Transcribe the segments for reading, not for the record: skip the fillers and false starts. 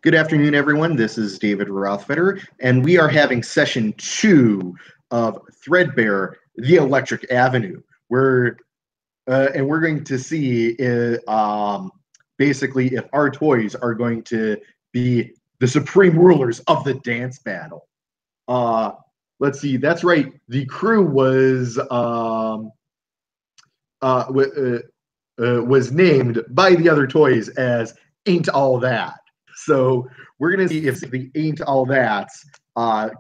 Good afternoon, everyone. This is David Rothfeder, and we are having session 2 of Threadbare, the Electric Avenue. We're going to see basically if our toys are going to be the supreme rulers of the dance battle. Let's see. That's right. The crew was named by the other toys as Ain't All That. So we're going to see if the Ain't All That's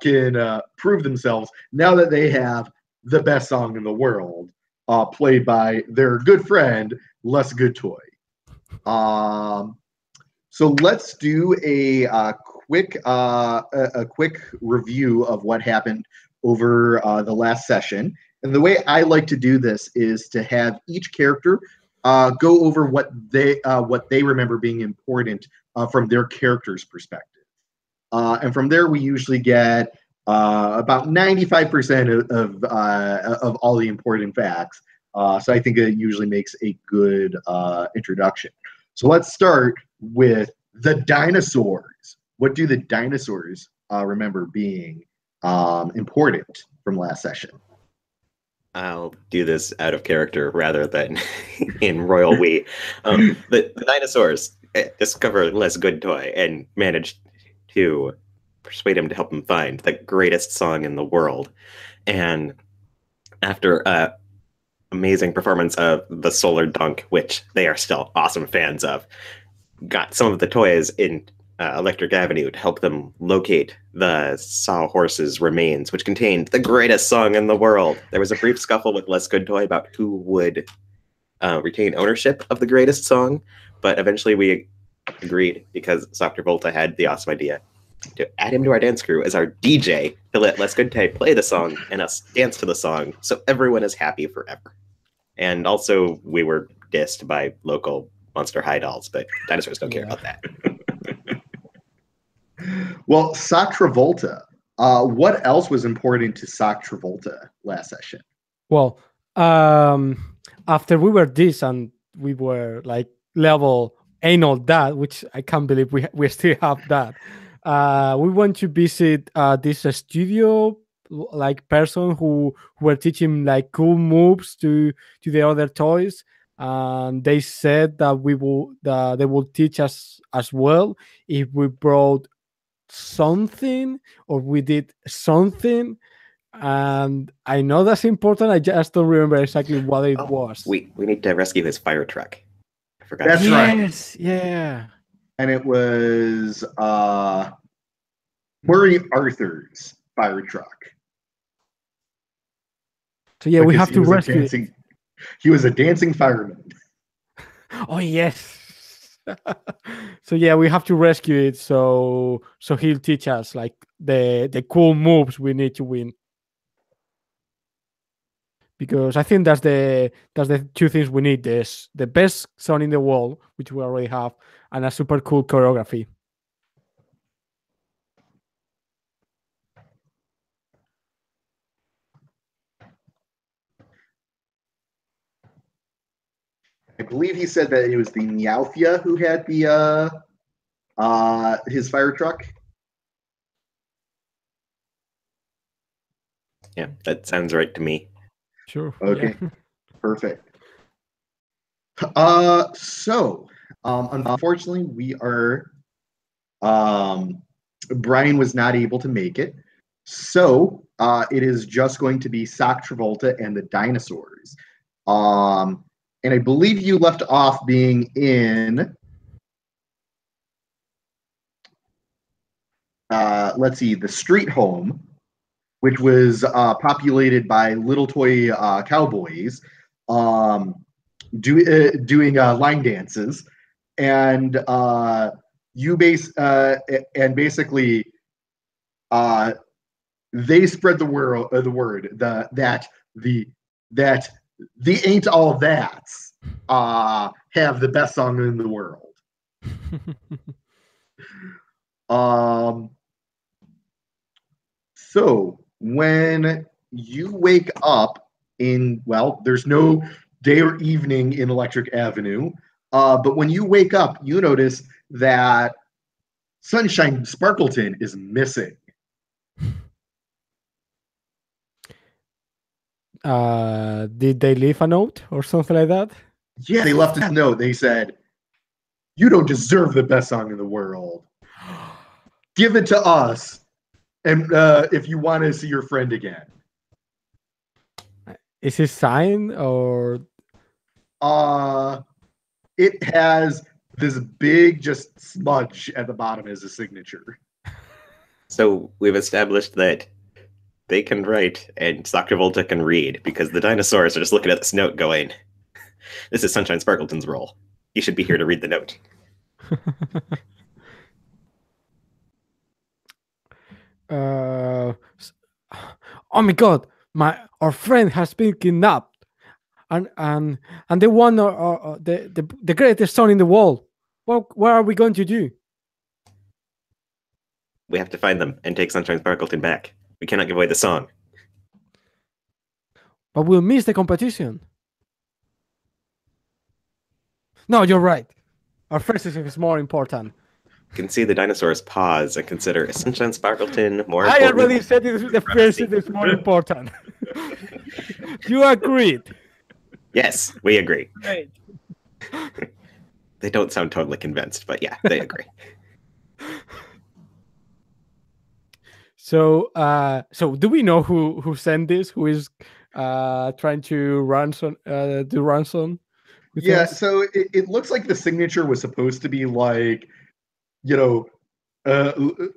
can prove themselves now that they have the best song in the world, played by their good friend, Less Good Toy. So let's do a quick review of what happened over the last session. And the way I like to do this is to have each character go over what they remember being important from their character's perspective. And from there, we usually get about 95% of all the important facts. So I think it usually makes a good introduction. So let's start with the dinosaurs. What do the dinosaurs remember being important from last session? I'll do this out of character rather than in royal we. The dinosaurs discover Less Good Toy and managed to persuade him to help him find the greatest song in the world. And after amazing performance of the Solar Dunk, which they are still awesome fans of, got some of the toys in Electric Avenue to help them locate the Sawhorse's remains, which contained the greatest song in the world. There was a brief scuffle with Less Good Toy about who would retain ownership of the greatest song, but eventually we agreed because Sock Travolta had the awesome idea to add him to our dance crew as our DJ to let Less Good Toy play the song and us dance to the song so everyone is happy forever. And also we were dissed by local Monster High dolls, but dinosaurs don't care about that. Well, Sock Travolta. What else was important to Sock Travolta last session? Well, after we were this and we were like level Ain't All That, which I can't believe we still have that. We went to visit this studio like person who were teaching like cool moves to the other toys. And they said that they will teach us as well if we brought something or we did something. And I know that's important. I just don't remember exactly what it was. We need to rescue his fire truck. I forgot. That's right. Yes, yeah. And it was Murray Arthur's fire truck. So yeah, we have to rescue it. He was a dancing fireman. Oh yes. So yeah, we have to rescue it. So he'll teach us like the cool moves we need to win. Because I think that's the two things we need: the best song in the world, which we already have, and a super cool choreography. I believe he said that it was the Meowthia who had the his fire truck. Yeah, that sounds right to me. Sure. Okay. Yeah. Perfect. So unfortunately we are Brian was not able to make it. So it is just going to be Sock Travolta and the dinosaurs. And I believe you left off being in, let's see, the Street Home, which was populated by little toy cowboys doing line dances. And basically they spread the word that the Ain't All That's have the best song in the world. So when you wake up there's no day or evening in Electric Avenue, but when you wake up, you notice that Sunshine Sparkleton is missing. Did they leave a note or something like that? Yeah, they left a note. They said, "You don't deserve the best song in the world. Give it to us, and if you want to see your friend again." Is it signed or? It has this big just smudge at the bottom as a signature. So we've established that they can write and Dr. Volta can read because the dinosaurs are just looking at this note going, "This is Sunshine Sparkleton's role. He should be here to read the note." Oh my God! Our friend has been kidnapped, and they want the greatest song in the world. What are we going to do? We have to find them and take Sunshine Sparkleton back. We cannot give away the song. But we'll miss the competition. No, you're right. Our friendship is more important. You can see the dinosaurs pause and consider, is Sunshine Sparkleton more I important? already said the friendship is more important. You agreed. Yes, we agree. Great. They don't sound totally convinced, but yeah, they agree. So do we know who sent this? Who is trying to ransom do ransom? Yeah, us? so it looks like the signature was supposed to be like,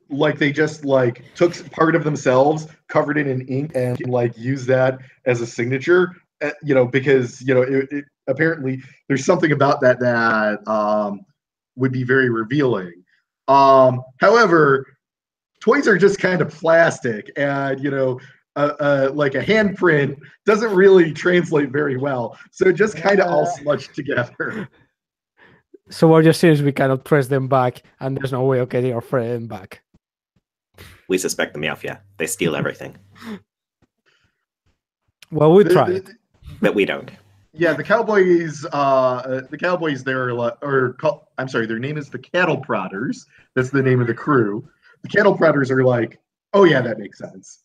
like they just like took part of themselves, covered it in ink, and like used that as a signature. Because it apparently there's something about that would be very revealing. However, toys are just kind of plastic, and like a handprint doesn't really translate very well. So it just kind of all smudged together. So what you're saying is we cannot press them back, and there's no way of getting our friend back. We suspect the Meowfia. They steal everything. Well, we tried. But we don't. Yeah, the Cowboys. I'm sorry, their name is the Cattle Prodders. That's the name of the crew. The Cattle Prodders are like, oh yeah, that makes sense.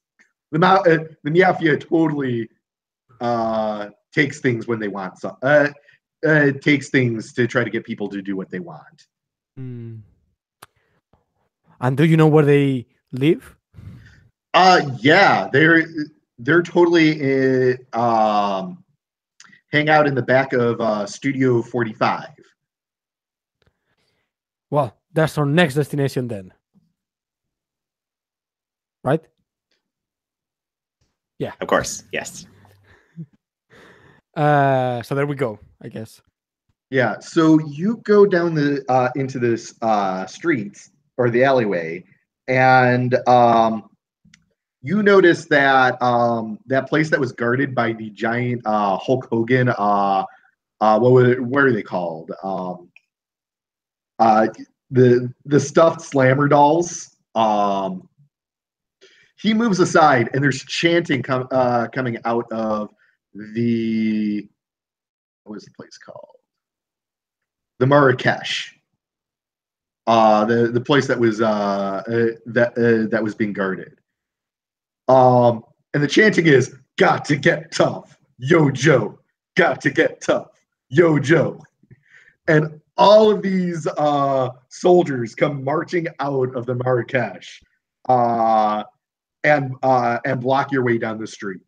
The Meowfia totally takes things when they want some. Takes things to try to get people to do what they want. And do you know where they live? Yeah, they're totally hang out in the back of Studio 45. Well, that's our next destination then. Right? Yeah. Of course, yes. So there we go, I guess. Yeah, so you go down the into this streets or the alleyway, and you notice that that place that was guarded by the giant Hulk Hogan, what are they called? The stuffed Slammer dolls. He moves aside, and there's chanting coming out of the, what was the place called? The Marrakesh. The place that was that was being guarded. And the chanting is, "Got to get tough, yo Joe. Got to get tough, yo Joe." And all of these soldiers come marching out of the Marrakesh and block your way down the street.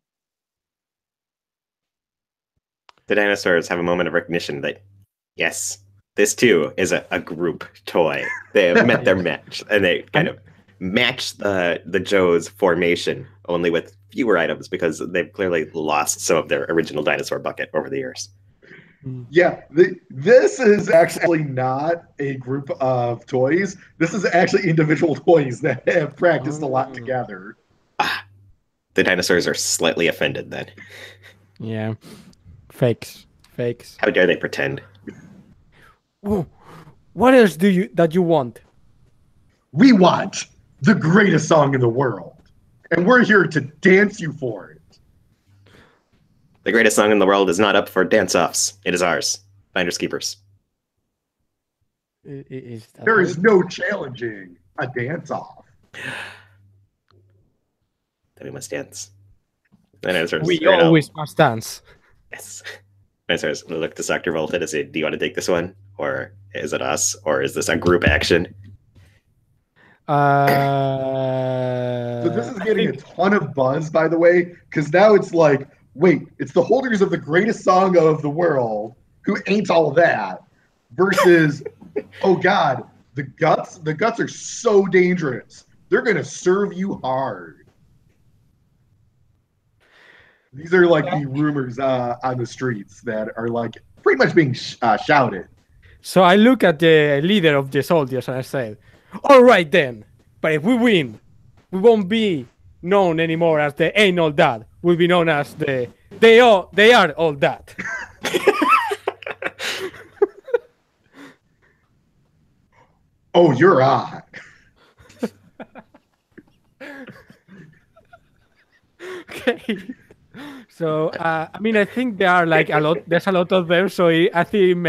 The dinosaurs have a moment of recognition that, yes, this too is a group toy. They have met their match, and they kind of match the Joe's formation, only with fewer items because they've clearly lost some of their original dinosaur bucket over the years. Yeah, this is actually not a group of toys. This is actually individual toys that have practiced a lot together. The dinosaurs are slightly offended then. Yeah. Fakes. How dare they pretend? Ooh, what else do you want? We want the greatest song in the world, and we're here to dance you for it. The greatest song in the world is not up for dance-offs. It is ours. Finders Keepers. Is that There how is no challenging a dance-off. Then we must dance. Then I sort of we straight out. always must dance. Yes. I sort of look to Dr. Volta to say, do you want to take this one? Or is it us? Or is this a group action? So this is getting a ton of buzz, by the way, because now it's like, wait, it's the holders of the greatest song of the world who ain't all that, versus, oh God, the guts are so dangerous. They're gonna serve you hard. These are like the rumors on the streets that are like pretty much being shouted. So I look at the leader of the soldiers and I say, all right then, but if we win, we won't be known anymore as the ain't all that. We'll be known as they are all that. Oh, you're on. Okay. So I mean, I think there are like a lot. There's a lot of them. So I think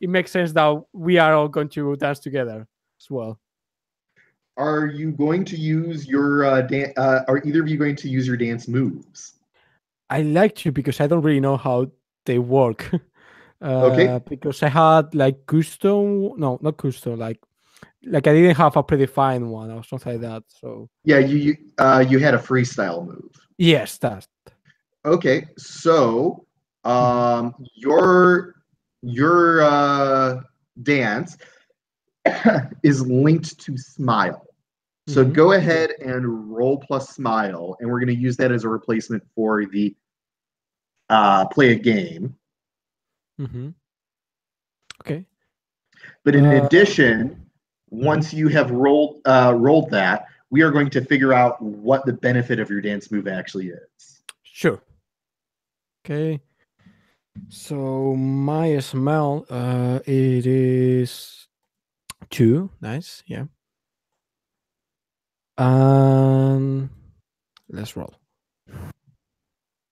it makes sense that we are all going to dance together as well. Are you going to use your are either of you going to use your dance moves? I like to because I don't really know how they work. Okay. Because I had like custom, no, not custom, like I didn't have a predefined one or something like that. So Yeah, you had a freestyle move. yes, that's Okay, so your dance is linked to smile. So go ahead and roll plus smile, and we're going to use that as a replacement for the play a game. Okay. But in addition, once you have rolled that, we are going to figure out what the benefit of your dance move actually is. Sure. Okay. So my smell, it is 2. Nice. Yeah. Let's roll.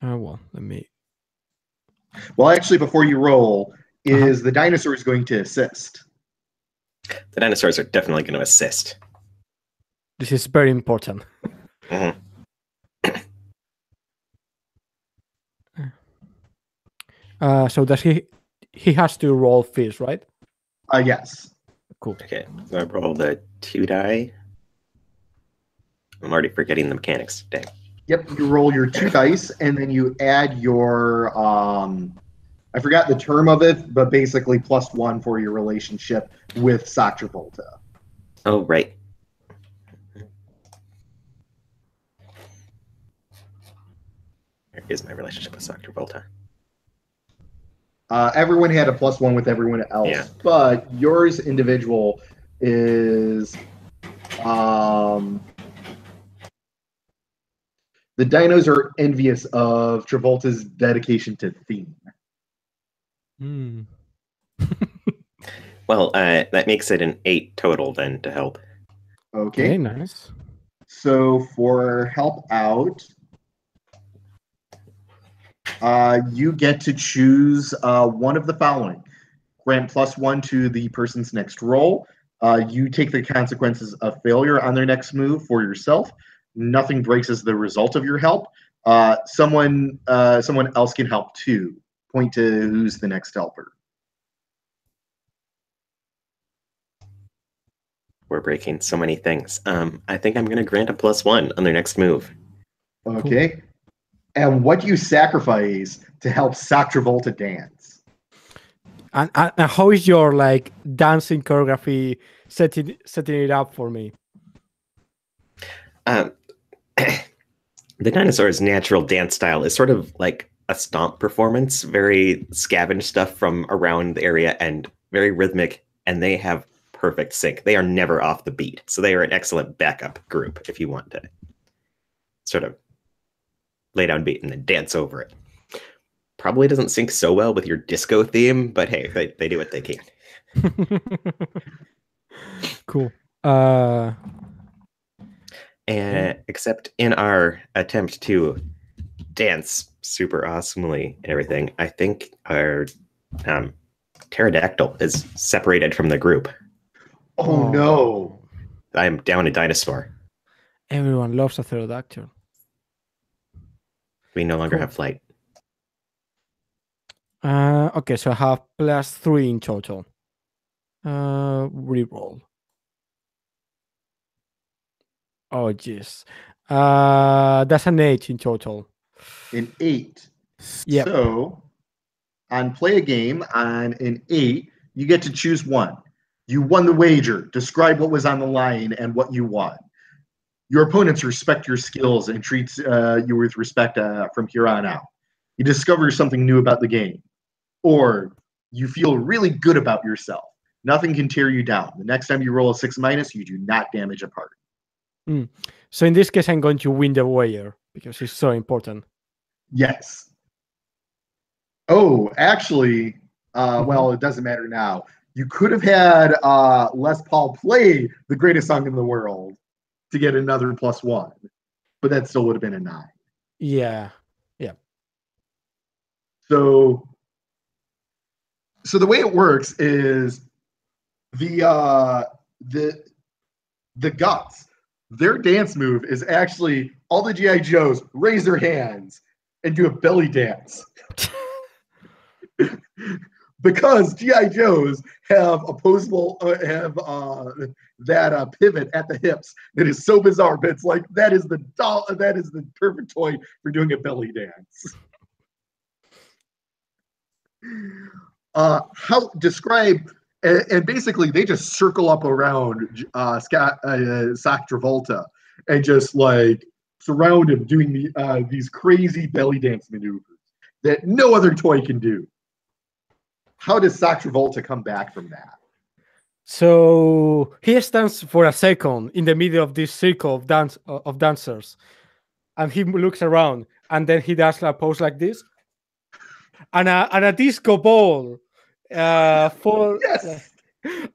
Well, let me. Well, actually, before you roll, is the dinosaur is going to assist. The dinosaurs are definitely going to assist. This is very important. So does he has to roll first, right? Yes. Cool. Okay, so I rolled a 2 die. I'm already forgetting the mechanics. Dang. Yep, you roll your 2 dice, and then you add your, I forgot the term of it, but basically +1 for your relationship with Satravolta. Oh, right. There is my relationship with Satravolta. Everyone had a +1 with everyone else, but yours individual is the dinos are envious of Travolta's dedication to theme. Well, that makes it an 8 total then to help. Okay, nice. So for help out, you get to choose one of the following. Grant +1 to the person's next roll. You take the consequences of failure on their next move for yourself. Nothing breaks as the result of your help. Someone else can help too. Point to who's the next helper. We're breaking so many things. I think I'm going to grant a +1 on their next move. Okay. Cool. And what do you sacrifice to help Satravolta dance? And how is your like dancing choreography setting it up for me? The dinosaur's natural dance style is sort of like a stomp performance, very scavenge stuff from around the area and very rhythmic, and they have perfect sync. They are never off the beat, so they are an excellent backup group if you want to sort of lay down beat and then dance over it. Probably doesn't sync so well with your disco theme, but hey, they do what they can. Cool. And except in our attempt to dance super awesomely and everything, I think our pterodactyl is separated from the group. Oh no! I am down a dinosaur. Everyone loves a pterodactyl. We no longer have flight. Okay, so I have +3 in total. Reroll. Oh, jeez. That's an 8 in total. An 8. Yep. So, on play a game, on an 8, you get to choose one. You won the wager. Describe what was on the line and what you won. Your opponents respect your skills and treat you with respect from here on out. You discover something new about the game. Or you feel really good about yourself. Nothing can tear you down. The next time you roll a 6-, you do not damage a part. So in this case, I'm going to win the wager because it's so important. Yes. Oh, actually, well, it doesn't matter now. You could have had Les Paul play the greatest song in the world to get another +1, but that still would have been a 9. Yeah. So the way it works is the Guts, their dance move is actually all the G.I. Joes raise their hands and do a belly dance. Because G.I. Joes have opposable, that pivot at the hips that is so bizarre, but it's like that is the perfect toy for doing a belly dance. How describe and basically they just circle up around Sock Travolta and just like surround him doing these crazy belly dance maneuvers that no other toy can do. How does Sock Travolta come back from that? So he stands for a second in the middle of this circle of dancers, and he looks around, and then he does a pose like this, and a disco ball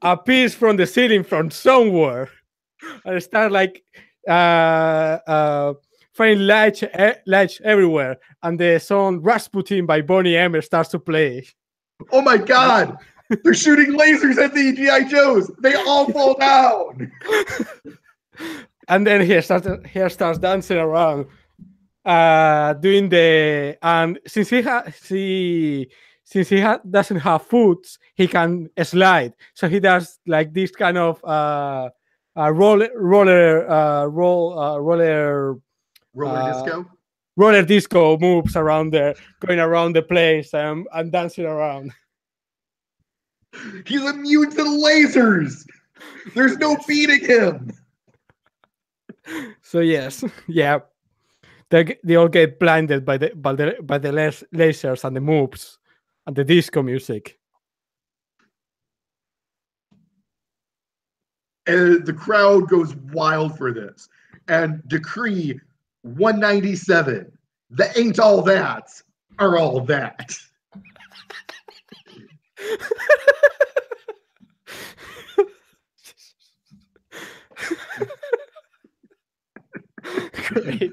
appears from the ceiling from somewhere, and start like finding lights everywhere, and the song Rasputin by Bonnie M starts to play. Oh my God! They're shooting lasers at the G.I. Joes. They all fall down. And then he starts dancing around, doing the since he doesn't have foot, he can slide. So he does like this kind of roller disco moves around there, going around the place and dancing around. He's immune to the lasers. There's no beating him. So yes, yeah, they all get blinded by the lasers and the moves and the disco music. And the crowd goes wild for this. And decree 197, the ain't all that are all that. Great.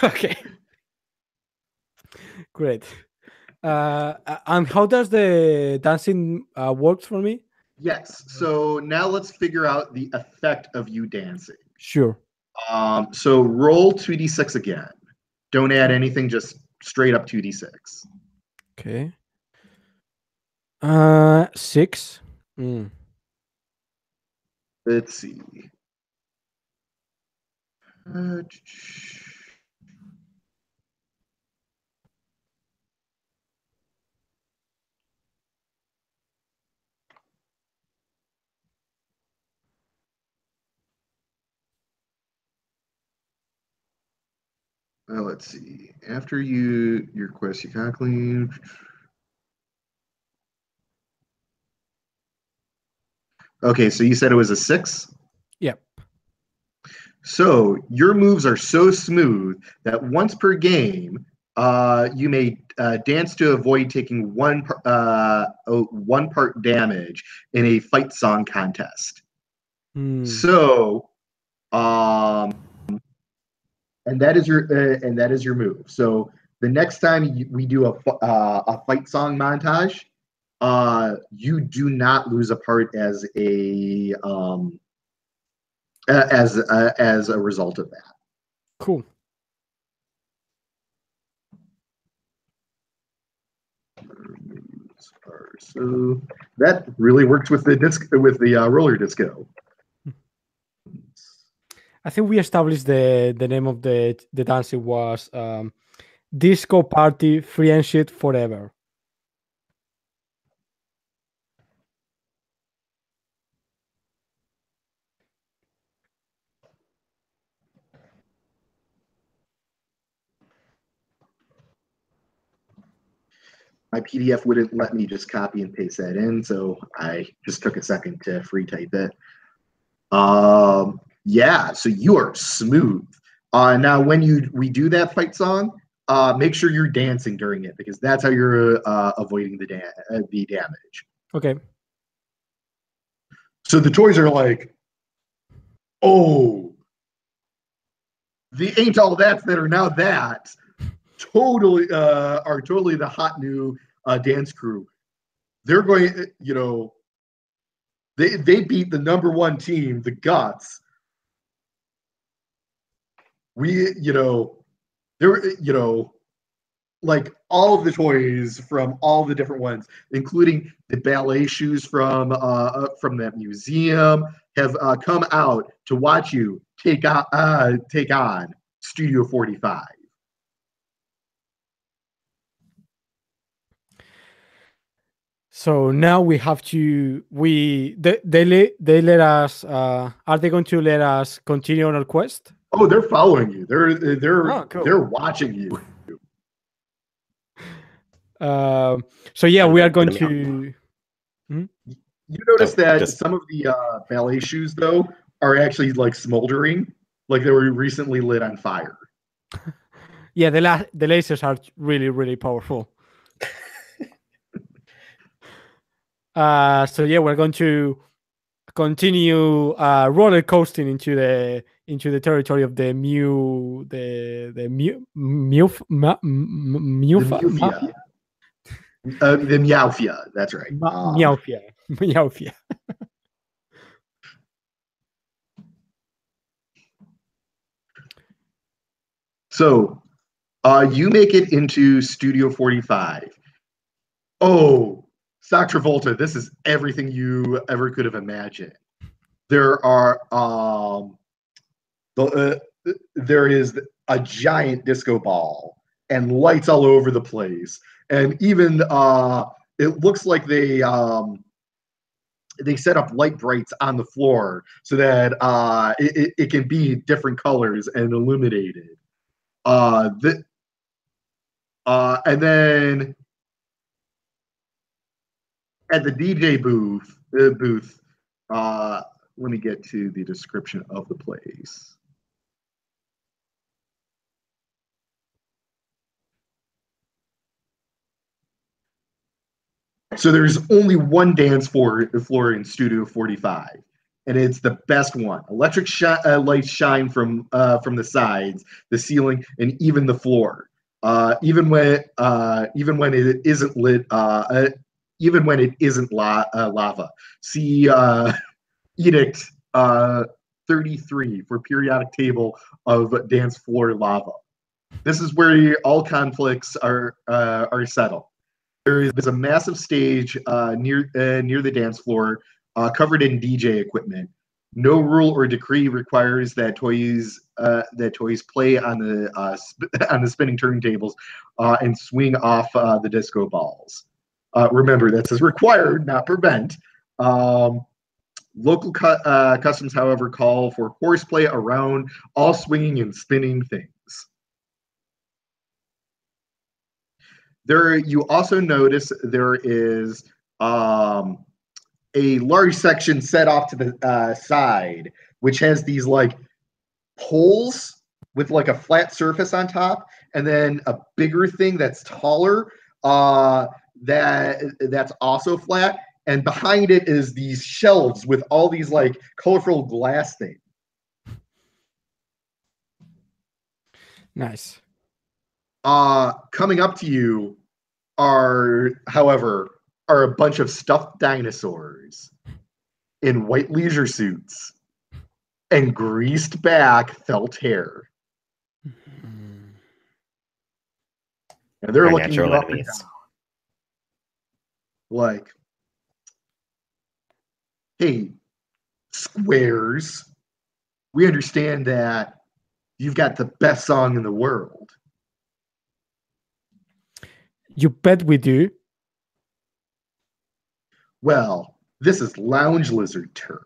Okay. Great. And how does the dancing work for me? Yes. So now let's figure out the effect of you dancing. Sure. So roll 2d6 again. Don't add anything, just straight up 2d6. Okay. 6. Let's see. Let's see. After your quest, you can clean. Okay, so you said it was a 6? Yep. So your moves are so smooth that once per game, you may dance to avoid taking one part damage in a fight song contest. So, and that is your move. So the next time we do a fight song montage, you do not lose a part as a result of that. Cool. So that really worked with the roller disco. I think we established the name of the dancing was Disco Party Free and Shit Forever. My PDF wouldn't let me just copy and paste that in, so I just took a second to free type it. Yeah, so you are smooth. Now, when we do that fight song, make sure you're dancing during it because that's how you're avoiding the damage. Okay. So the toys are like, oh, the ain't all that are now that totally are totally the hot new dance crew. They're going, they beat the #1 team, the Guts. We, there, like all of the toys from all the different ones, including the ballet shoes from that museum, have come out to watch you take on Studio 45. So now we have to they let us are they going to let us continue on our quest? Oh, they're following you. They're cool. They're watching you. So yeah, we are going to. You notice that some of the ballet shoes though are actually like smoldering, like they were recently lit on fire. Yeah, the lasers are really, really powerful. So yeah, we're going to continue roller coasting into the territory of the Meowfia. That's right. Meowfia. So, you make it into Studio 45. Oh, Stock Travolta, this is everything you ever could have imagined. There are there is a giant disco ball and lights all over the place, and even it looks like they set up light brights on the floor so that it can be different colors and illuminated. And then at the DJ booth, let me get to the description of the place. So there's only one dance floor in Studio 45, and it's the best one. Electric lights shine from the sides, the ceiling, and even the floor. Even when it isn't lit, even when it isn't lava. See Edict 33 for periodic table of dance floor lava. This is where all conflicts are settled. There's a massive stage near the dance floor, covered in DJ equipment. No rule or decree requires that toys play on the spinning turntables and swing off the disco balls. Remember, that says required, not prevent. Local customs, however, call for horseplay around all swinging and spinning things. You also notice there is a large section set off to the side, which has these like poles with like a flat surface on top, and then a bigger thing that's taller that's also flat. And behind it is these shelves with all these like colorful glass things. Nice. Coming up to you however, are a bunch of stuffed dinosaurs in white leisure suits and greased back felt hair. And they're Our looking natural you up and enemies. down. Like, hey, squares, we understand that you've got the best song in the world. You bet we do. Well, this is lounge lizard turf.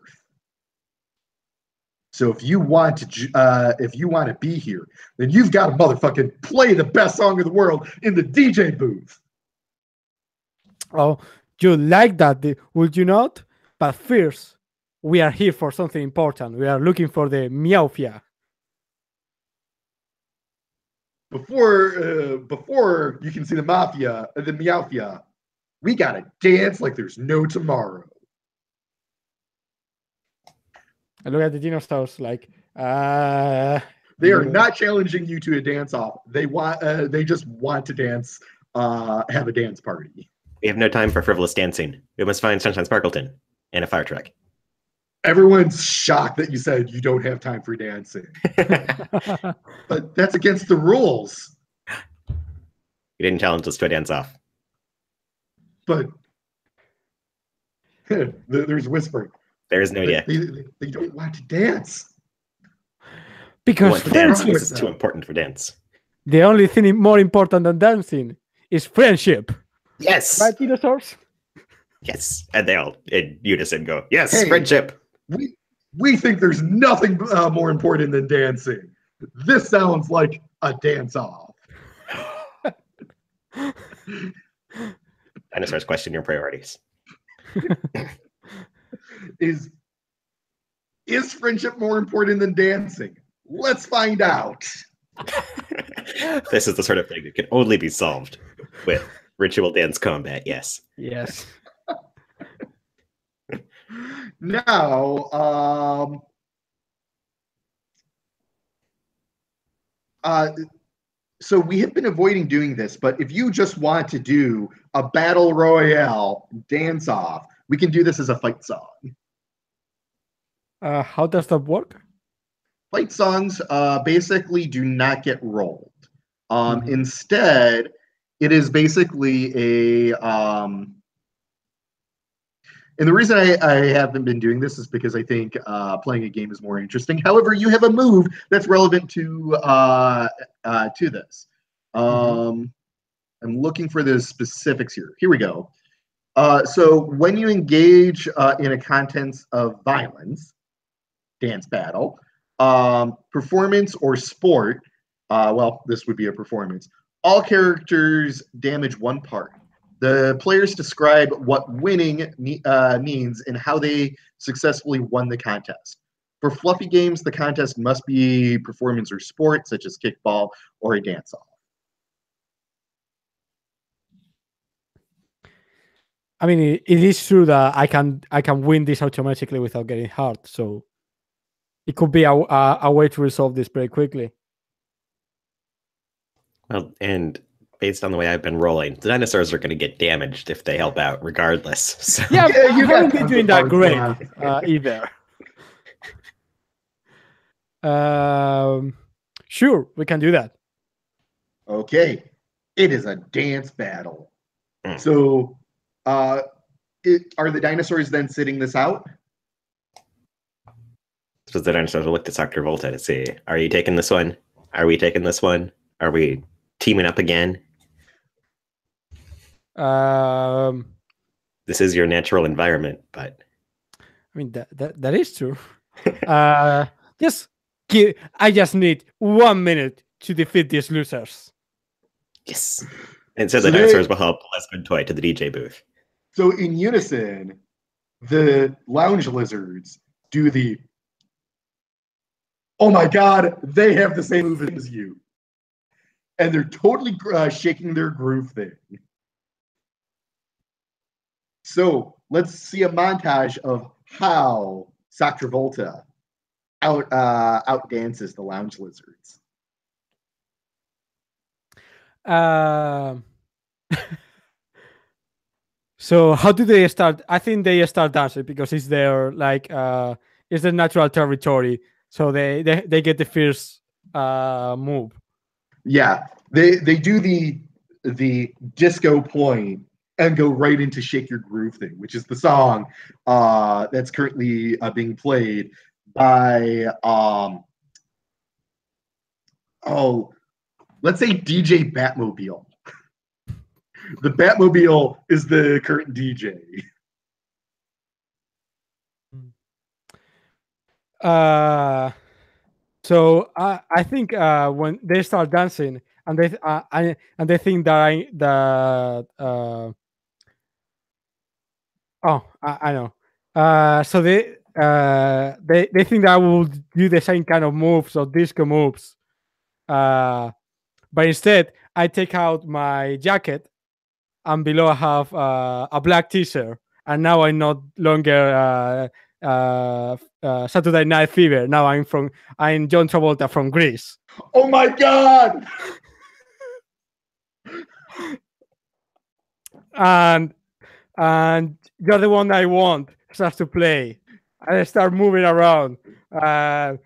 So if you want to be here, then you've got to motherfucking play the best song in the world in the DJ booth. Oh, you like that, would you not? But first, we are here for something important. We are looking for the Meowfia. Before you can see the Meowfia, we gotta dance like there's no tomorrow. I look at the dinosaurs like, They are not challenging you to a dance off. They just want to dance, have a dance party. We have no time for frivolous dancing. We must find Sunshine Sparkleton and a fire truck. Everyone's shocked that you said you don't have time for dancing. But that's against the rules. You didn't challenge us to a dance off. But there's whispering. There is no idea. They don't want to dance. Because dance is too important for dance. The only thing more important than dancing is friendship. Yes. Right, dinosaurs? Yes. And they all in unison go, yes, Hey, friendship. We think there's nothing more important than dancing. This sounds like a dance-off. Dinosaurs, question your priorities. Is friendship more important than dancing? Let's find out. This is the sort of thing that can only be solved with ritual dance combat, yes. Yes. Now, so we have been avoiding doing this, but if you just want to do a battle royale dance off, we can do this as a fight song. How does that work? Fight songs basically do not get rolled. Instead, it is basically and the reason I haven't been doing this is because I think playing a game is more interesting. However, you have a move that's relevant to this. I'm looking for the specifics here. Here we go. So when you engage in a contest of violence, dance battle, performance, or sport, well, this would be a performance, all characters damage one part. The players describe what winning means and how they successfully won the contest. For fluffy games, the contest must be performance or sport, such as kickball or a dance-off. I mean, it is true that I can win this automatically without getting hurt. So it could be a way to resolve this very quickly. Well, and based on the way I've been rolling, the dinosaurs are going to get damaged if they help out, regardless. So. Yeah, you haven't got been doing that great either. Sure, we can do that. Okay, it is a dance battle. So, are the dinosaurs then sitting this out? So the dinosaurs will look to Dr. Volta to see, are you taking this one? Are we taking this one? Are we teaming up again? This is your natural environment, but I mean that is true. I just need 1 minute to defeat these losers. Yes. And so the dinosaurs will help Les Good Toy to the DJ booth. So in unison, the lounge lizards do the, oh my god, they have the same move as you. And they're totally shaking their groove thing. So let's see a montage of how Travolta outdances the lounge lizards. Um, so how do they start? I think they start dancing because it's their it's their natural territory. So they get the first move. Yeah, they do the disco point and go right into Shake Your Groove thing, which is the song that's currently being played by oh, let's say DJ Batmobile. The Batmobile is the current DJ. So I think when they start dancing and they think that I know. So they think that I will do the same kind of moves or disco moves. But instead, I take out my jacket and below I have a black T-shirt, and now I'm not longer Saturday Night Fever. Now I'm John Travolta from Greece. Oh my god! and you're the one I want starts to play. I start moving around and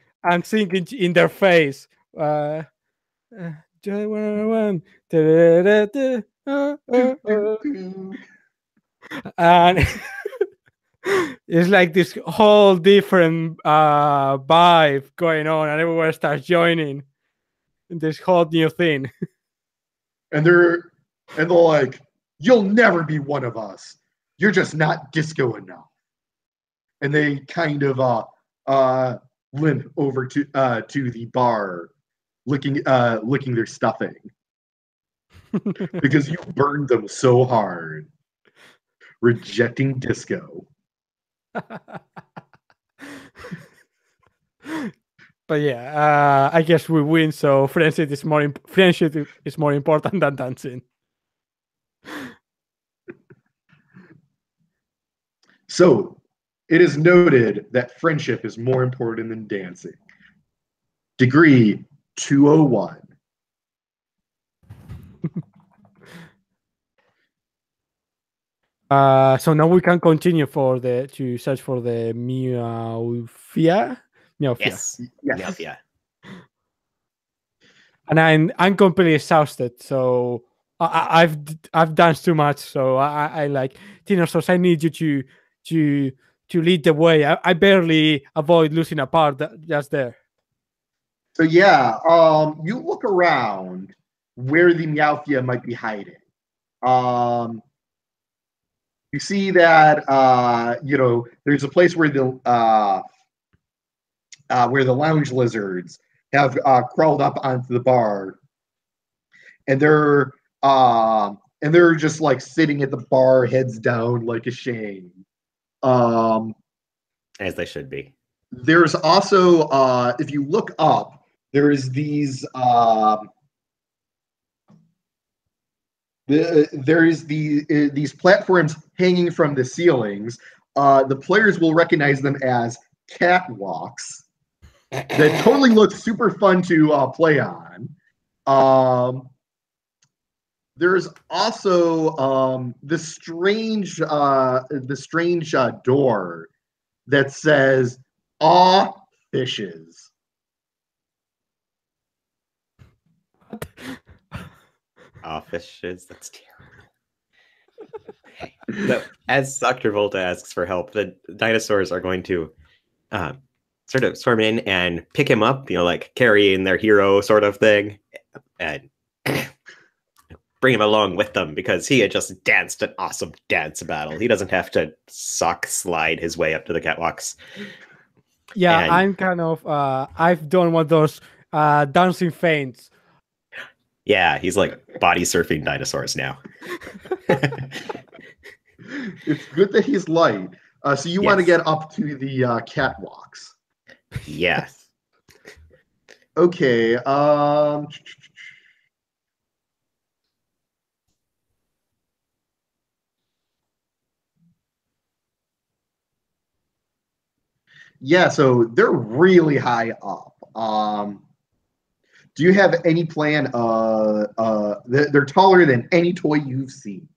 singing in their face. You're the one I want. And it's like this whole different vibe going on, and everyone starts joining in this whole new thing. And they're like, "You'll never be one of us. You're just not disco enough." And they kind of limp over to the bar, licking their stuffing because you burned them so hard, rejecting disco. But yeah, I guess we win. So friendship is more important than dancing. So it is noted that friendship is more important than dancing. Degree 201. So now we can continue to search for the Meowfia. Yes. Meowfia. And I'm completely exhausted. So I've danced too much. So I like Dinosaurs. I need you to lead the way. I barely avoid losing a part just there. So yeah, you look around where the Meowfia might be hiding. You see that there's a place where the lounge lizards have crawled up onto the bar, and they're just like sitting at the bar, heads down, like ashamed. As they should be. There's also, if you look up, there's these these platforms hanging from the ceilings. The players will recognize them as catwalks that totally look super fun to play on. There's also the strange door that says "Aw fishes." Fishes, that's terrible. So, as Dr. Volta asks for help, the dinosaurs are going to sort of storm in and pick him up, like carrying their hero sort of thing, and bring him along with them because he had just danced an awesome dance battle. He doesn't have to slide his way up to the catwalks. Yeah, and I'm kind of I've done one of those dancing feints. Yeah, he's like body surfing dinosaurs now. It's good that he's light. So you want to get up to the catwalks. Yes. Okay. Yeah, so they're really high up. Do you have any plan? They're taller than any toy you've seen.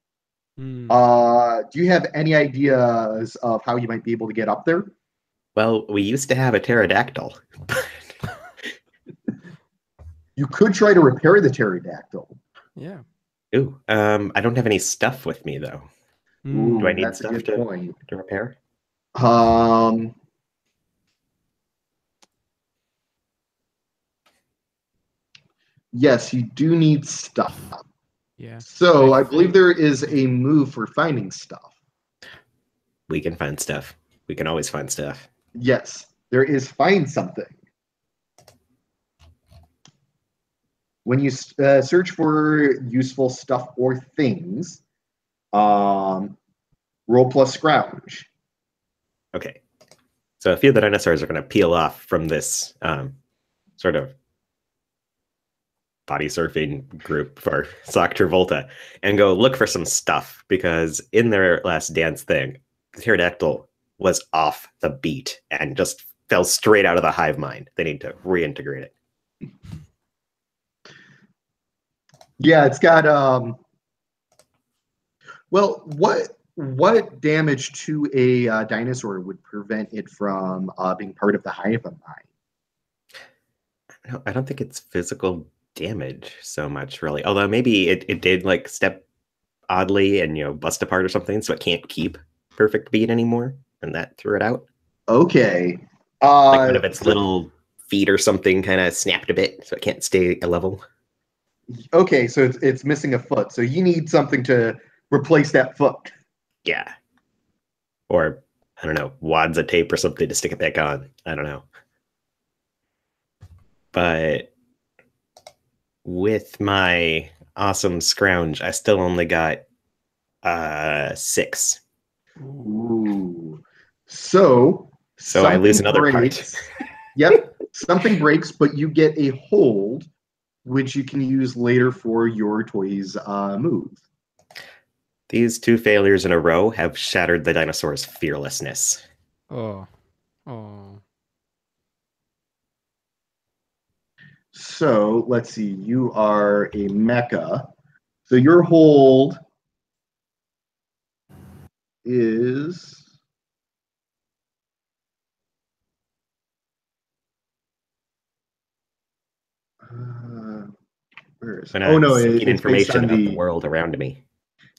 Do you have any ideas of how you might be able to get up there? Well, we used to have a pterodactyl. You could try to repair the pterodactyl. Yeah. Ooh, I don't have any stuff with me though. Ooh, Do I need that's a stuff good point. to repair? Yes, you do need stuff. Yeah. So I I believe think- there is a move for finding stuff. We can find stuff. We can always find stuff. Yes, there is find something. When you search for useful stuff or things, roll plus scrounge. Okay. So a few of the dinosaurs are going to peel off from this sort of body surfing group for Sock Travolta and go look for some stuff, because in their last dance thing, the pterodactyl was off the beat and just fell straight out of the hive mind. They need to reintegrate it. Yeah, it's got well, what damage to a dinosaur would prevent it from being part of the hive mind? I don't think it's physical damage so much, really. Although maybe it did like step oddly and bust apart or something, so it can't keep perfect beat anymore, and that threw it out. Okay. Like one of its little feet or something kind of snapped a bit, so it can't stay level. Okay, so it's missing a foot. So you need something to replace that foot. Yeah. Or, I don't know, wads of tape or something to stick it back on. I don't know. But with my awesome scrounge, I still only got 6. Ooh. So I lose something another breaks. part. Yep, something breaks, but you get a hold, which you can use later for your toy's move. These 2 failures in a row have shattered the dinosaur's fearlessness. Oh. So let's see. You are a mecha. So your hold is where is it? Oh no, Seeking it's based information on about the world around me.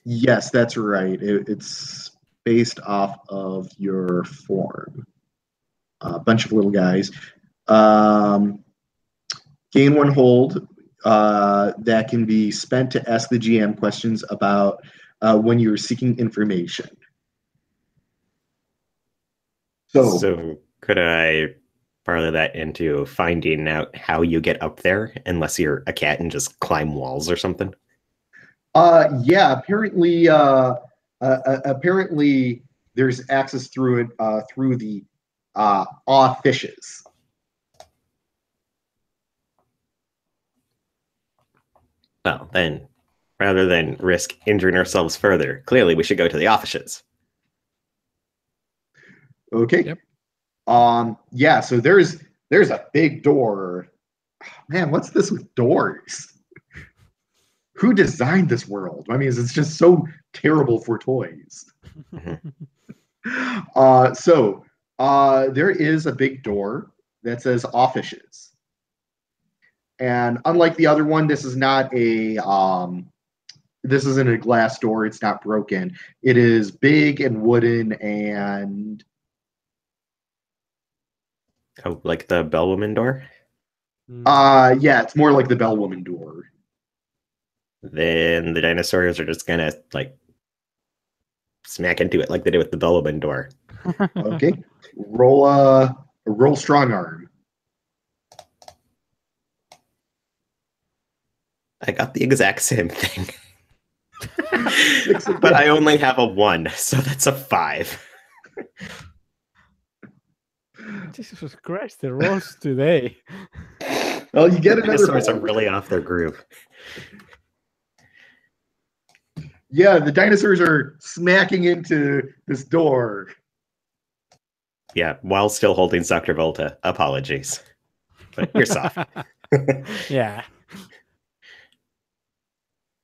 Yes, that's right. It's based off of your form. A bunch of little guys. Gain 1 hold that can be spent to ask the GM questions about when you're seeking information. So could I parlay that into finding out how you get up there, unless you're a cat and just climb walls or something? Yeah, apparently there's access through it through the awe fishes. Well, then, rather than risk injuring ourselves further, clearly we should go to the offices. Okay. Yep. Yeah, so there's a big door. Man, what's this with doors? Who designed this world? I mean, it's just so terrible for toys. So there is a big door that says offices. And unlike the other one, this is not this isn't a glass door. It's not broken. It is big and wooden and Oh, like the bellwoman door? yeah, it's more like the bellwoman door. Then the dinosaurs are just gonna like smack into it like they did with the bellwoman door. Okay. Roll strong arm. I got the exact same thing. But I only have a 1, so that's a 5. Jesus Christ, the rolls today. Well, you get another Dinosaurs are hold. really off their groove. Yeah, the dinosaurs are smacking into this door. Yeah, while still holding Sock Travolta. Apologies. But you're soft. Yeah.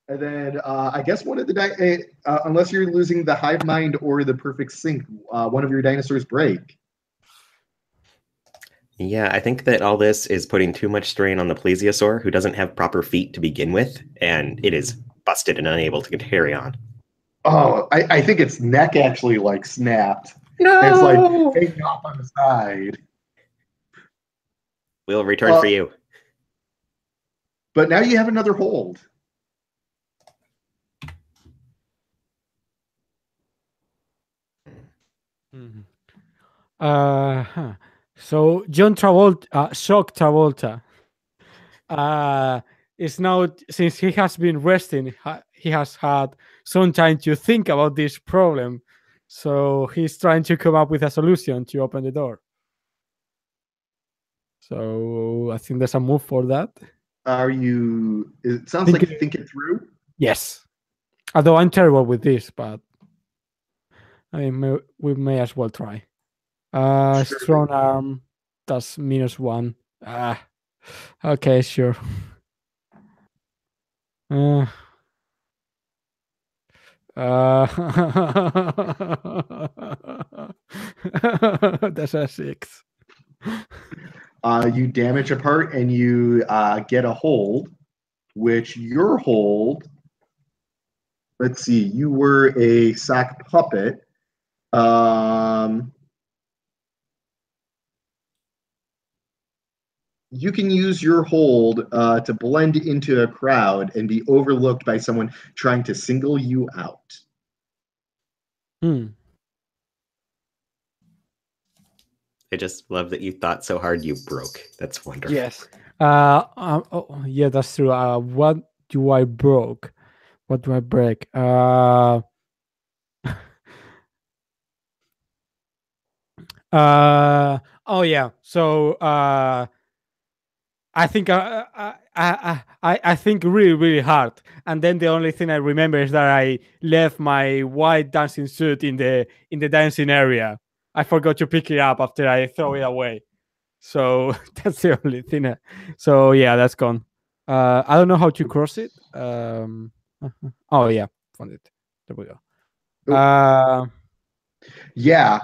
And then I guess one of the unless you're losing the hive mind or the perfect sync, one of your dinosaurs break. Yeah, I think that all this is putting too much strain on the plesiosaur, who doesn't have proper feet to begin with, and it is busted and unable to carry on. Oh, I think its neck actually like snapped. No! And it's like hanging off on the side. We'll return for you. But now you have another hold. So John Travolta, Shock Travolta, is now, since he has been resting, he has had some time to think about this problem. So he's trying to come up with a solution to open the door. So I think there's a move for that. It sounds like you think it through. Yes. Although I'm terrible with this, but I mean, we may as well try. Sure. Strong arm, that's -1. Okay, sure. That's a 6. You damage a part and you get a hold, which your hold, let's see, you were a sock puppet. You can use your hold to blend into a crowd and be overlooked by someone trying to single you out. I just love that you thought so hard you broke. That's wonderful. Yes. Yeah, that's true. What do I broke? What do I break? Oh yeah. So I think I think really hard, and then the only thing I remember is that I left my white dancing suit in the dancing area. I forgot to pick it up after I throw it away. So that's the only thing. So yeah, that's gone. I don't know how to cross it. Oh yeah, found it. There we go. Yeah.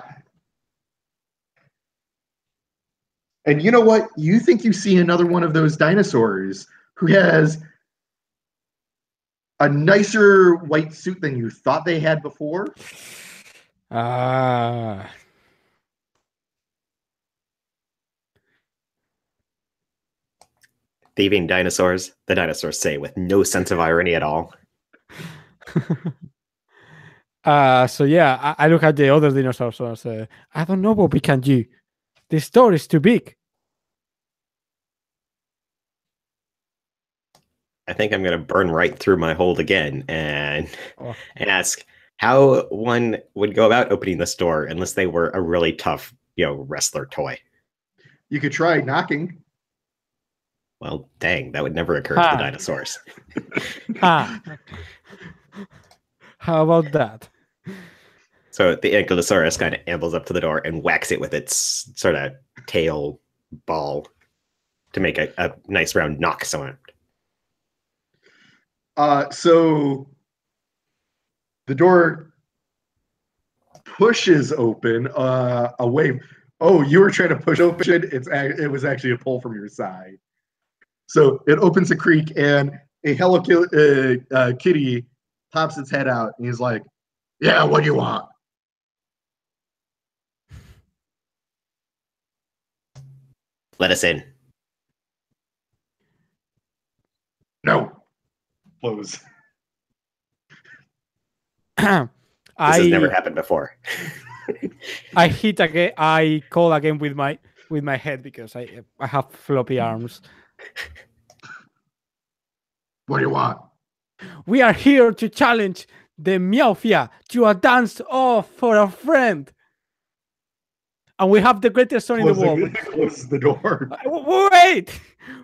And you know what? You think you see another one of those dinosaurs who has a nicer white suit than you thought they had before. Thieving dinosaurs, the dinosaurs say with no sense of irony at all. So yeah, I look at the other dinosaurs and I say, I don't know what we can do. This store is too big. I think I'm going to burn right through my hold again and ask how one would go about opening the store unless they were a really tough, wrestler toy. You could try knocking. Well, dang, that would never occur to the dinosaurs. How about that? So the Ankylosaurus kind of ambles up to the door and whacks it with its sort of tail ball to make a nice round knock sound. So the door pushes open away. Oh, you were trying to push open. It was actually a pull from your side. So it opens a creek and a Hello Kitty pops its head out and he's like, "Yeah, what do you want?" Let us in. No. Close. This has never happened before. I hit again. I call again with my head because I have floppy arms. What do you want? We are here to challenge the Meowfia to a dance-off for a friend. And we have the greatest song in the world. Closes the door. Wait!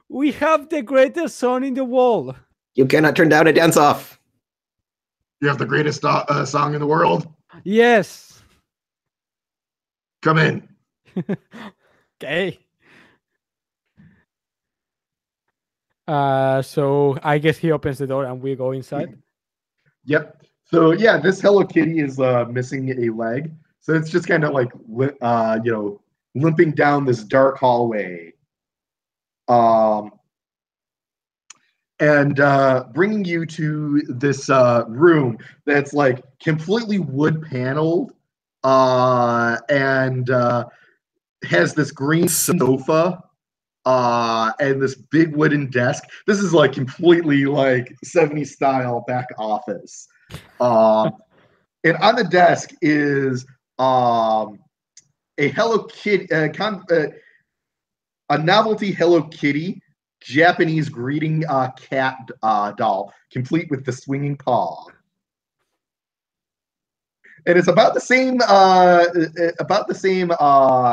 We have the greatest song in the world. You cannot turn down a dance-off. You have the greatest song in the world? Yes. Come in. Okay. So I guess he opens the door and we go inside. Yep. So yeah, this Hello Kitty is missing a leg, so it's just kind of like limping down this dark hallway, and bringing you to this room that's like completely wood paneled, and has this green sofa and this big wooden desk. This is like completely like 70s style back office. And on the desk is a Hello Kitty, a novelty Hello Kitty Japanese greeting cat doll, complete with the swinging paw. And it's about the same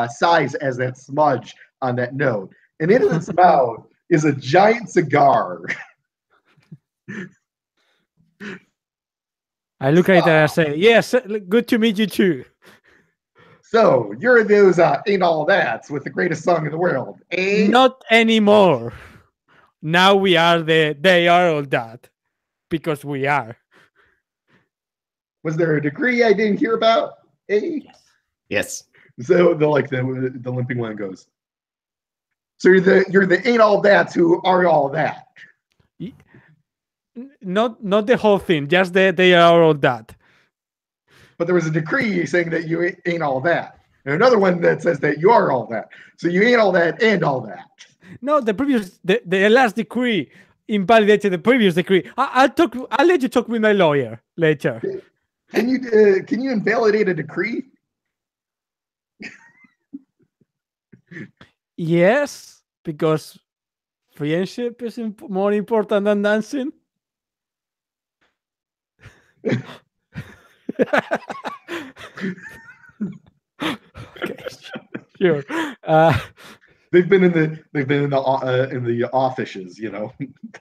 size as that smudge on that note. And in its mouth is a giant cigar. I look at it and I say, yes, good to meet you too. So you're those ain't all that's with the greatest song in the world, eh? Not anymore. Now we are they are all that, because we are. Was there a degree I didn't hear about? Eh? Yes. So the limping one goes. So you're the ain't all that's who are all that. Not the whole thing, just they are all that. But there was a decree saying that you ain't all that, and another one that says that you are all that. So you ain't all that and all that. No, the last decree invalidated the previous decree. I'll let you talk with my lawyer later. Can you invalidate a decree? Yes, because friendship is more important than dancing. Okay, sure. They've been in the offices, you know.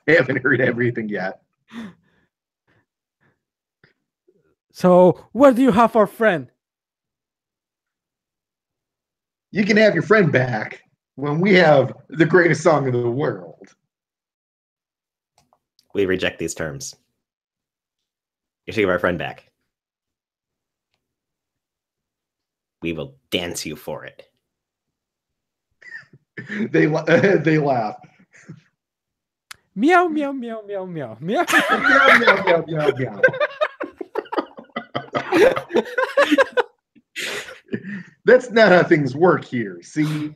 They haven't heard everything yet. So where do you have our friend? You can have your friend back when we have the greatest song in the world. We reject these terms. You should give our friend back. We will dance you for it. They laugh. Meow, meow, meow, meow, meow, meow. Meow, meow, meow, meow, meow. That's not how things work here, see?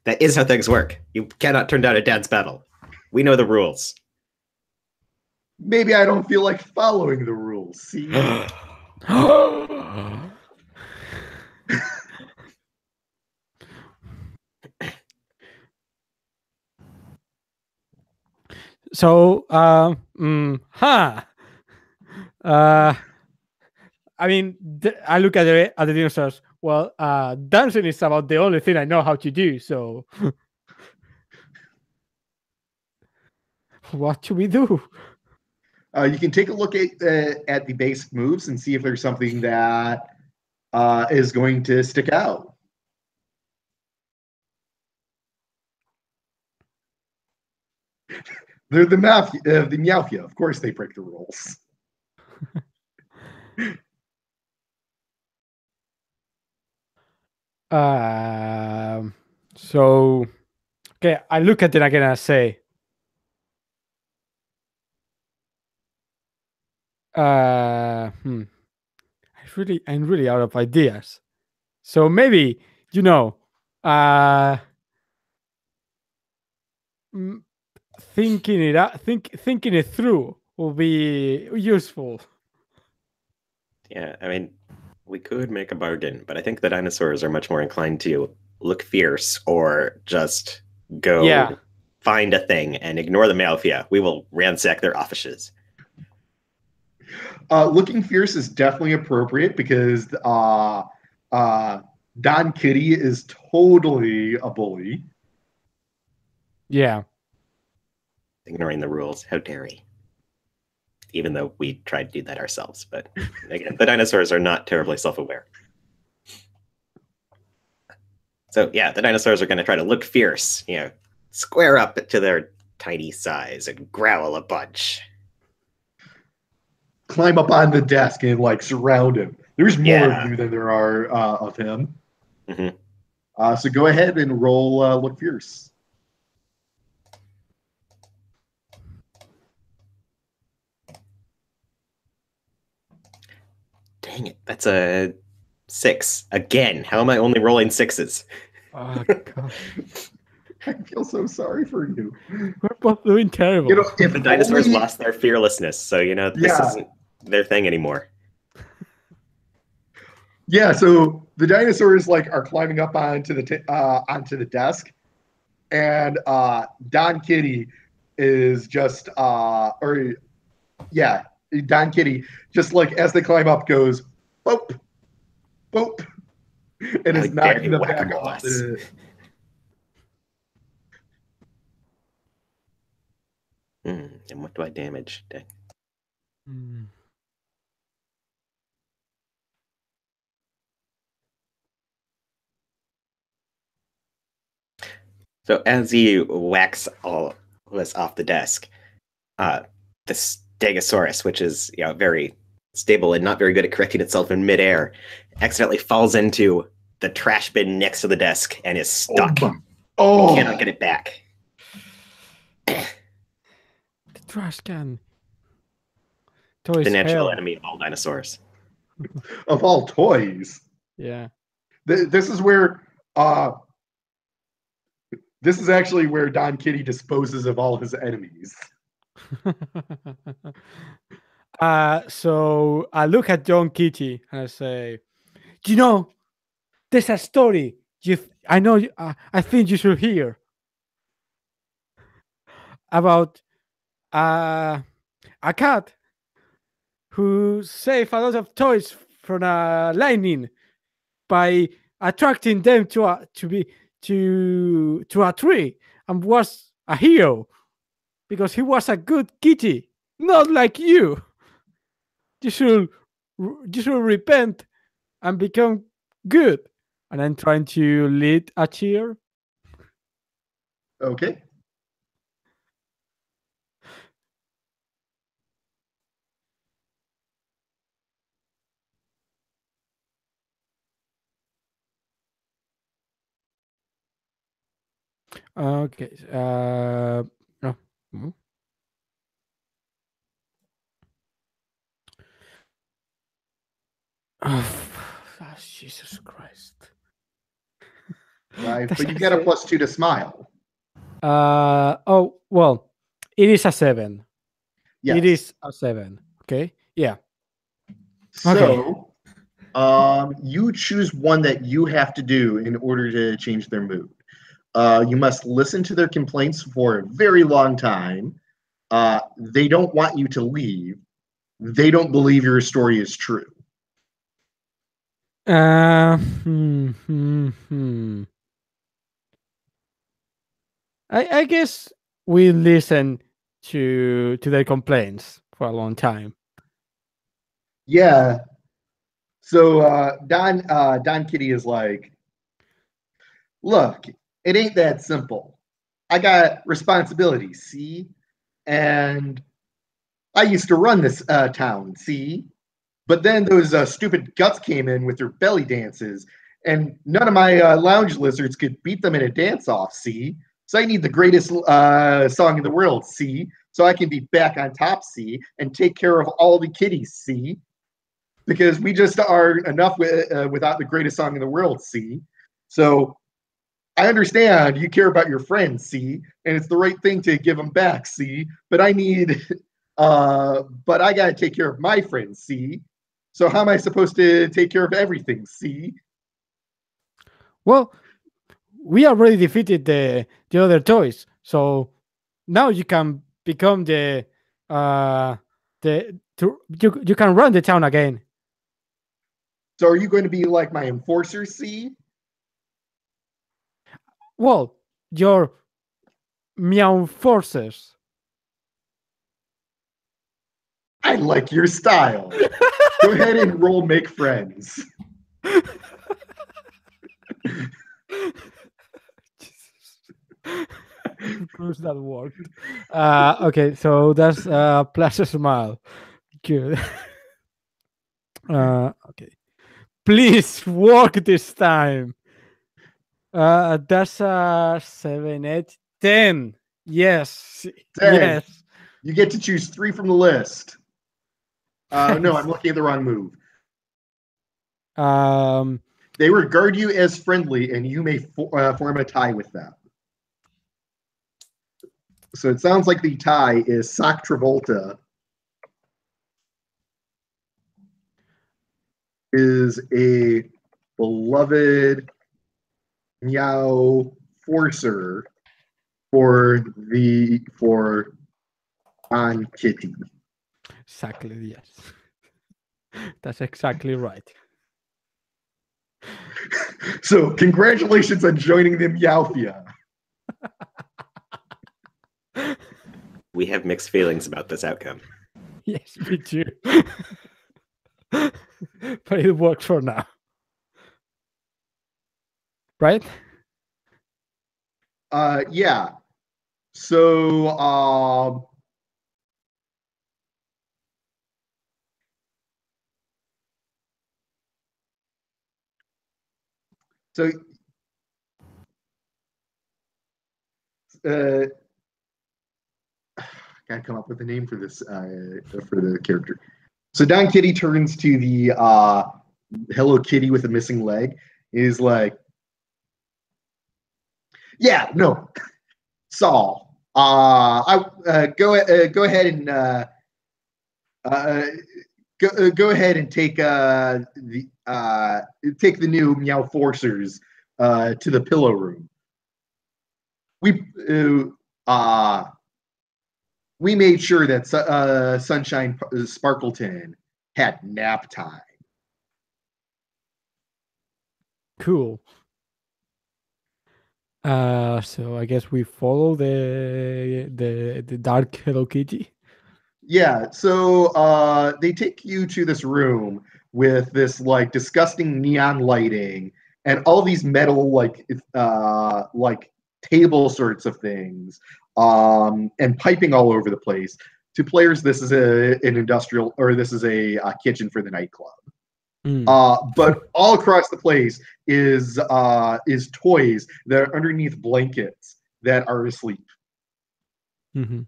That is how things work. You cannot turn down a dance battle. We know the rules. Maybe I don't feel like following the rules, see? So, I mean, I look at the dinosaurs. Well, dancing is about the only thing I know how to do. So, what should we do? You can take a look at the basic moves and see if there's something that is going to stick out. They're the Meowfia. Of course, they break the rules. So, okay, I look at it again and I say, I'm really out of ideas. So maybe, thinking it through will be useful. Yeah, I mean, we could make a bargain, but I think the dinosaurs are much more inclined to look fierce or just go find a thing and ignore the Malfia. We will ransack their offices. Looking fierce is definitely appropriate because Don Kitty is totally a bully. Yeah. Ignoring the rules. How dare he? Even though we tried to do that ourselves. But again, the dinosaurs are not terribly self-aware. So yeah, the dinosaurs are going to try to look fierce, square up to their tiny size and growl a bunch. Climb up on the desk and like surround him. There's more Yeah. of you than there are of him. Mhm. So go ahead and roll Look Fierce. Dang it, that's a 6 again. How am I only rolling 6s? Oh, God. I feel so sorry for you. We're both doing terrible. You know, if The dinosaurs only- lost their fearlessness, so this Yeah. isn't their thing anymore. Yeah, so the dinosaurs like are climbing up onto the desk, and Don Kitty is just Don Kitty just like as they climb up goes boop boop and How is dare knocking you them whack back 'em off us. the. And what do I damage? Dang. Mm. So as he whacks all of us off the desk, the Stegosaurus, which is very stable and not very good at correcting itself in midair, accidentally falls into the trash bin next to the desk and is stuck. Oh, Cannot get it back. The trash can. Toys The natural hell. enemy of all dinosaurs. of all toys. Yeah. This is actually where Don Kitty disposes of all his enemies. So I look at John Kitty and I say, you know, there's a story I think you should hear about a cat who saved a lot of toys from lightning by attracting them to a tree, and was a hero because he was a good kitty, not like you. You should repent and become good. And I'm trying to lead a cheer. Okay. Okay. No. Mhm. Oh, Jesus Christ. Right, That's but you get a it. +2 to smile. Oh, well, it is a 7. Yes. It is a 7. Okay. Yeah. So, you choose one that you have to do in order to change their mood. You must listen to their complaints for a very long time. They don't want you to leave. They don't believe your story is true. I guess we listen to their complaints for a long time. Yeah. So Don Kitty is like, look, it ain't that simple. I got responsibilities, see? And I used to run this town, see? But then those stupid guts came in with their belly dances, and none of my lounge lizards could beat them in a dance-off, see? So I need the greatest song in the world, see? So I can be back on top, see? And take care of all the kitties, see? Because we just are enough without the greatest song in the world, see? So I understand you care about your friends, see? And it's the right thing to give them back, see? But I need, but I got to take care of my friends, see? So how am I supposed to take care of everything, see? Well, we already defeated the other toys, so now you can become you can run the town again. So are you going to be like my enforcer, see? Well, your meow forces. I like your style. Go ahead and roll make friends. course that worked. Okay, so that's plus a smile. Good. Okay. Please work this time. That's 7, 8, 10. Yes. 10. Yes. You get to choose 3 from the list. No, Nice. I'm looking at the wrong move. Um, They regard you as friendly, and you may form a tie with them. So it sounds like the tie is Sock Travolta is a beloved Meow Forcer for on Kitty. exactly, yes. That's exactly right. So congratulations on joining the Meowfia. We have mixed feelings about this outcome. Yes, me too. But it works for now. Right? Yeah. So so gotta come up with a name for this for the character. So Don Kitty turns to the Hello Kitty with a missing leg. Is like, yeah, no, Saul. Go ahead and go ahead and take take the new Meow Forcers to the pillow room. We made sure that Sunshine Sparkleton had nap time. Cool. So I guess we follow the dark Hello Kitty. Yeah, so they take you to this room with this like disgusting neon lighting and all these metal like table sorts of things, and piping all over the place. To players, this is an industrial, or this is a kitchen for the nightclub. But all across the place is toys that are underneath blankets that are asleep. Mm-hmm.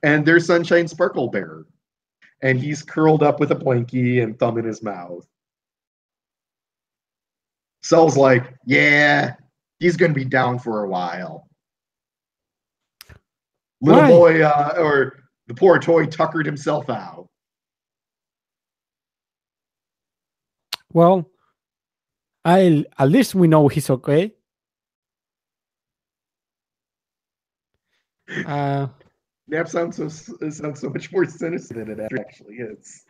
And there's Sunshine Sparkle Bear, and he's curled up with a blankie and thumb in his mouth. Cell's like, yeah, he's gonna be down for a while. Little Why? boy, or the poor toy tuckered himself out. Well, at least we know he's okay. Nap sounds so much more sinister than it actually is.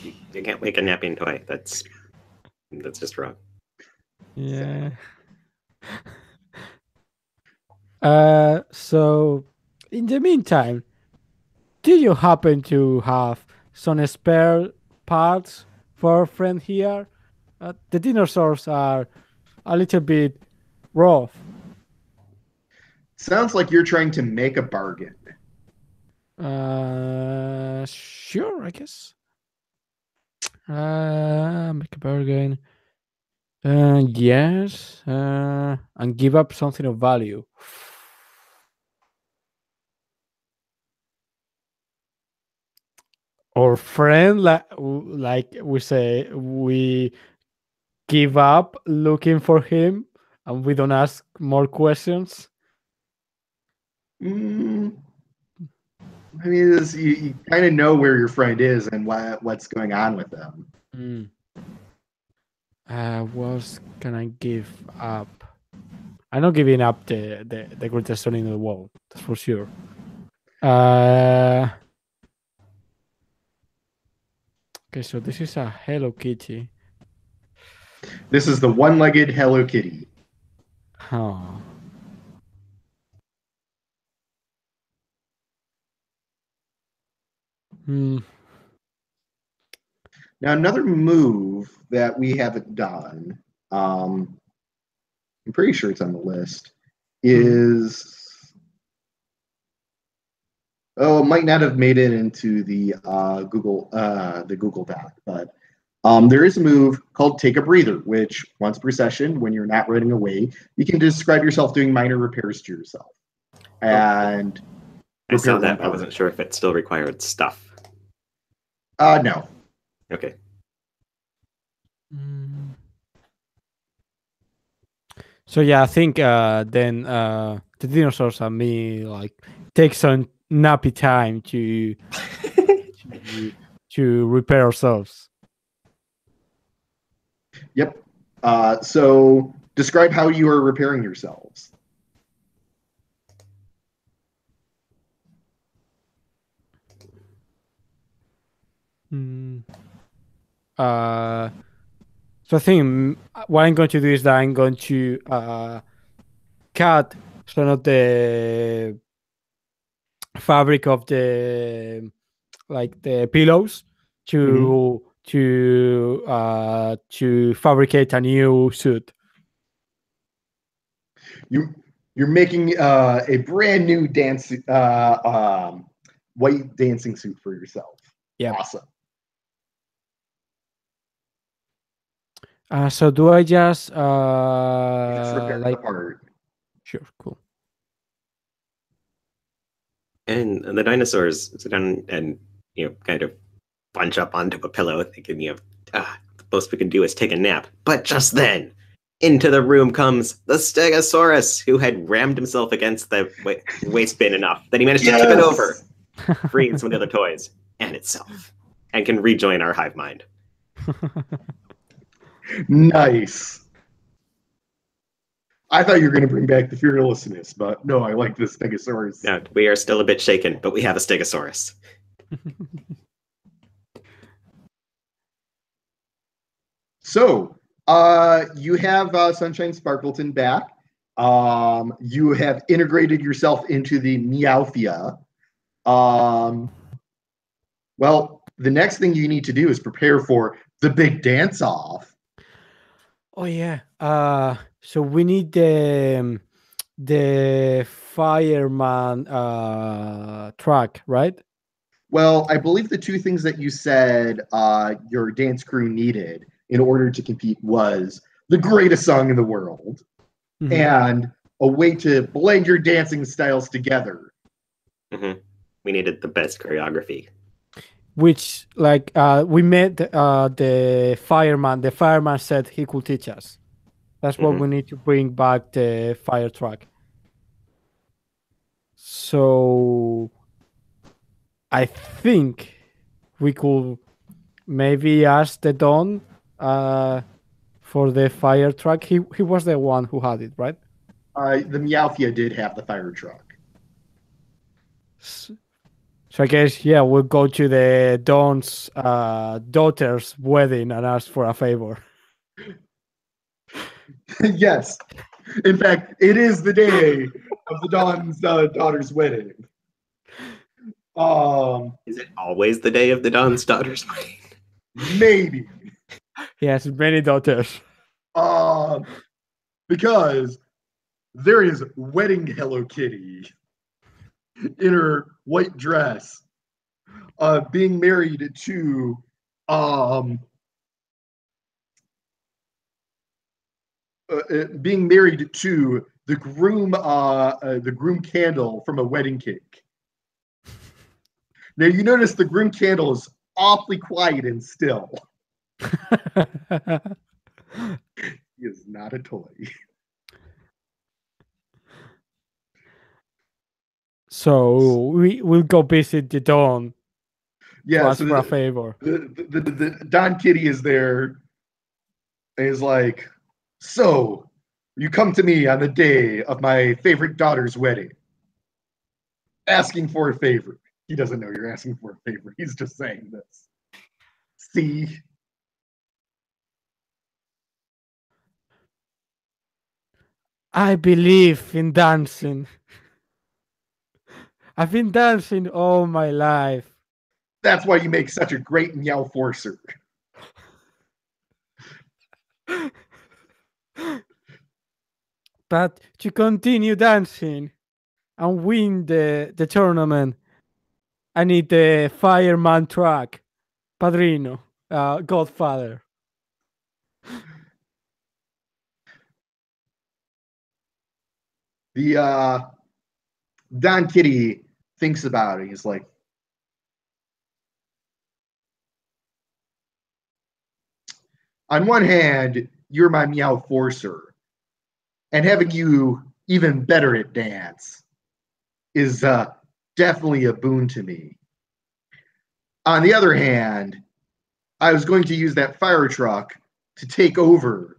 You can't make a napping toy. That's just wrong. Yeah. So in the meantime, do you happen to have some spare parts for our friend here? The dinosaurs are a little bit rough. Sounds like you're trying to make a bargain. Sure, I guess. Make a bargain. Yes. And give up something of value. Or friend, like we say, we give up looking for him, and we don't ask more questions. I mean, you kind of know where your friend is and what's going on with them. What can I give up? I'm not giving up the greatest son in the world. That's for sure. Okay, so this is a Hello Kitty. This is the one-legged Hello Kitty. Huh. Now, another move that we haven't done, I'm pretty sure it's on the list, is Oh, might not have made it into the Google Doc, but there is a move called Take a Breather, which once per session, when you're not running away, you can describe yourself doing minor repairs to yourself. And I saw repair that. one I part. wasn't sure if it still required stuff. No. Okay. So yeah, I think then the dinosaurs and me like take some nappy time to repair ourselves. Yep. So describe how you are repairing yourselves. So I think what I'm going to do is that I'm going to cut some of the fabric of the pillows to fabricate a new suit. You're making a brand new white dancing suit for yourself. Yeah. Awesome. So do I just repair the part. Sure, cool. And the dinosaurs sit down and kind of bunch up onto a pillow, thinking the most we can do is take a nap. But just then, into the room comes the Stegosaurus, who had rammed himself against the waste bin enough that he managed to tip it over, freeing some of the other toys and itself, and can rejoin our hive mind. Nice. I thought you were going to bring back the fearlessness, but no, I like the Stegosaurus. Yeah, we are still a bit shaken, but we have a Stegosaurus. So, you have Sunshine Sparkleton back. You have integrated yourself into the Meowthia. Well, the next thing you need to do is prepare for the big dance-off. Oh yeah. So we need the fireman track, right? Well, I believe the two things that you said your dance crew needed in order to compete was the greatest song in the world and a way to blend your dancing styles together. We needed the best choreography. Which, we met the fireman. The fireman said he could teach us. That's what we need to bring back the fire truck. So I think we could maybe ask the Don for the fire truck. He was the one who had it, right? The Meowthia did have the fire truck. So I guess, yeah, we'll go to the Don's daughter's wedding and ask for a favor. Yes. In fact, it is the day of the Don's daughter's wedding. Is it always the day of the Don's daughter's wedding? Maybe. He has many daughters. Because there is wedding Hello Kitty in her white dress, being married to the groom candle from a wedding cake. Now you notice the groom candle is awfully quiet and still. He is not a toy. So we'll go visit the Don. Yeah, to ask for a favor. The Don Kitty is there and is like, so you come to me on the day of my favorite daughter's wedding, asking for a favor. He doesn't know you're asking for a favor. He's just saying this. See? I believe in dancing. I've been dancing all my life. That's why you make such a great Meow Forcer. But to continue dancing and win the tournament, I need the fireman truck. Padrino. Godfather. The Don Kitty thinks about it. He's like, on one hand, you're my meow forcer, and having you even better at dance is definitely a boon to me. On the other hand, I was going to use that fire truck to take over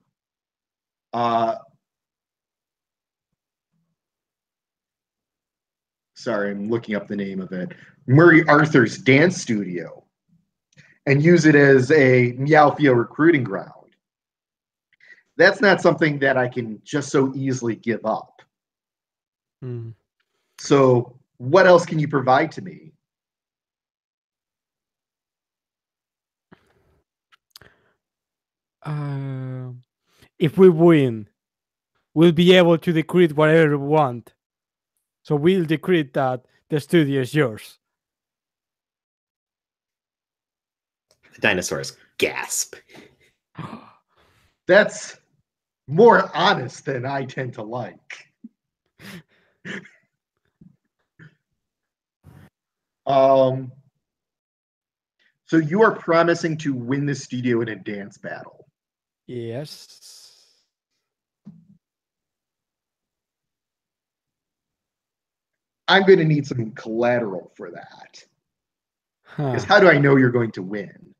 sorry, I'm looking up the name of it, Murray Arthur's dance studio, and use it as a Meowfia recruiting ground. That's not something that I can just so easily give up. Mm. So what else can you provide to me? If we win, we'll be able to decree whatever we want. So we'll decree that the studio is yours. The dinosaurs gasp. That's more honest than I tend to like. So you are promising to win the studio in a dance battle. Yes. I'm going to need some collateral for that. Because Huh. how do I know you're going to win?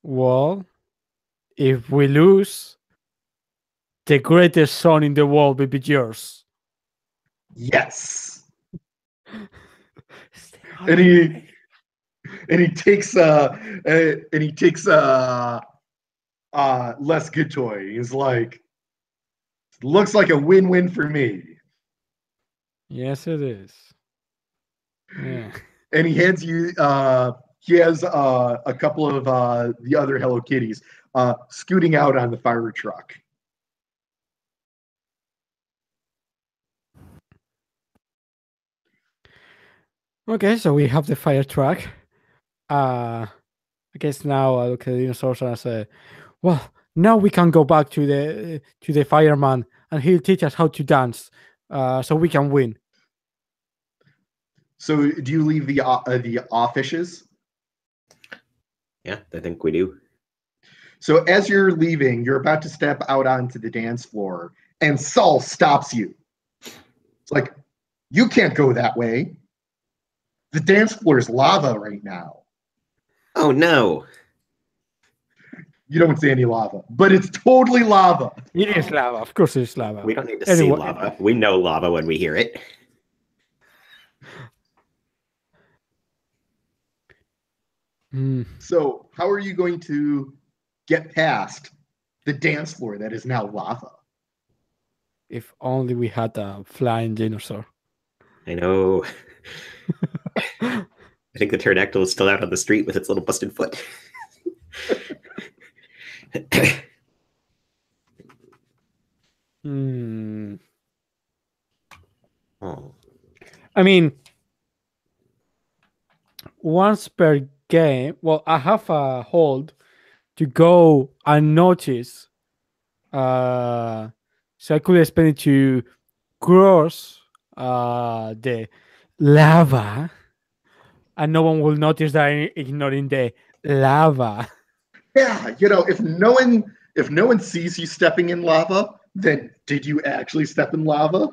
Well, if we lose, the greatest song in the world will be yours. Yes. And he takes Les Goodtoy. He's like, looks like a win-win for me. Yes, it is. Yeah. And he hands you he has a couple of the other Hello Kitties scooting out on the fire truck. Okay, so we have the fire truck. I guess now I look at the dinosaurs and I say, well, now we can go back to the fireman and he'll teach us how to dance, so we can win. So do you leave the offices? Yeah, I think we do. So as you're leaving, you're about to step out onto the dance floor, and Saul stops you. It's like, you can't go that way. The dance floor is lava right now. Oh no! You don't see any lava, but it's totally lava. It is lava. Of course it's lava. We don't need to see lava. We know lava when we hear it. So how are you going to get past the dance floor that is now lava? If only we had a flying dinosaur. I know. I think the pterodactyl is still out on the street with its little busted foot. Oh. I mean, once per game, well, I have a hold to go unnoticed. So I could spend it to cross the lava, and no one will notice that I'm ignoring the lava. Yeah, you know, if no one sees you stepping in lava, then did you actually step in lava?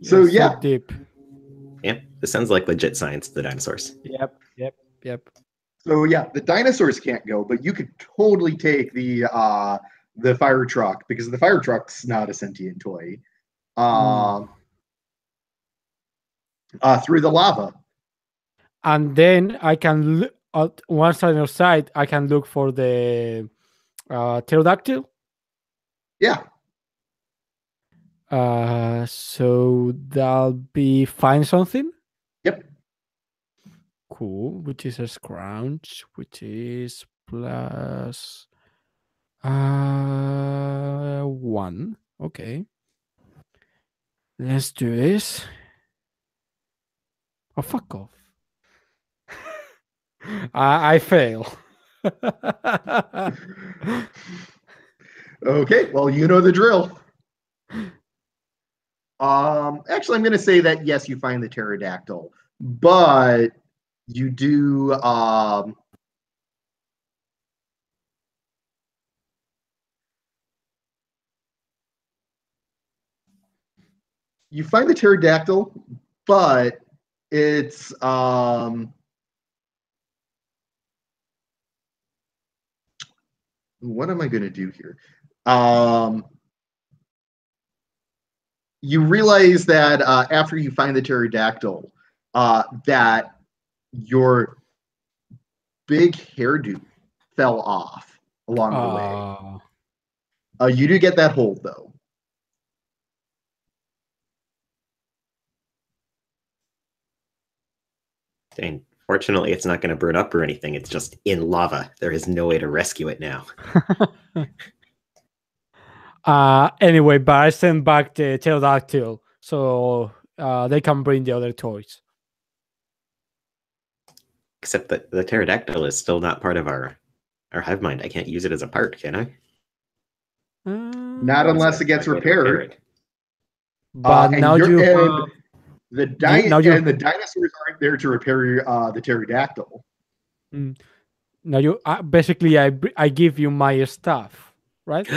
So yeah. So deep. Yeah, this sounds like legit science to the dinosaurs. Yep. So yeah, the dinosaurs can't go, but you could totally take the fire truck, because the fire truck's not a sentient toy. Through the lava. And then I can look at one side of side. I can look for the pterodactyl. Yeah. So that'll be find something. Yep. Cool. Which is a scrounge, which is plus 1. Okay. Let's do this. Oh, fuck off. I fail. Okay, well, you know the drill. Actually, I'm going to say that yes, you find the pterodactyl, but you do. You find the pterodactyl, but it's what am I going to do here? You realize that after you find the pterodactyl, that your big hairdo fell off along the way. You do get that hold, though. And fortunately, it's not going to burn up or anything. It's just in lava. There is no way to rescue it now. Anyway, but I send back the pterodactyl so they can bring the other toys. Except that the pterodactyl is still not part of our hive mind. I can't use it as a part, can I? Not unless it gets repaired. But now the dinosaurs aren't there to repair the pterodactyl. Now you basically I give you my stuff, right?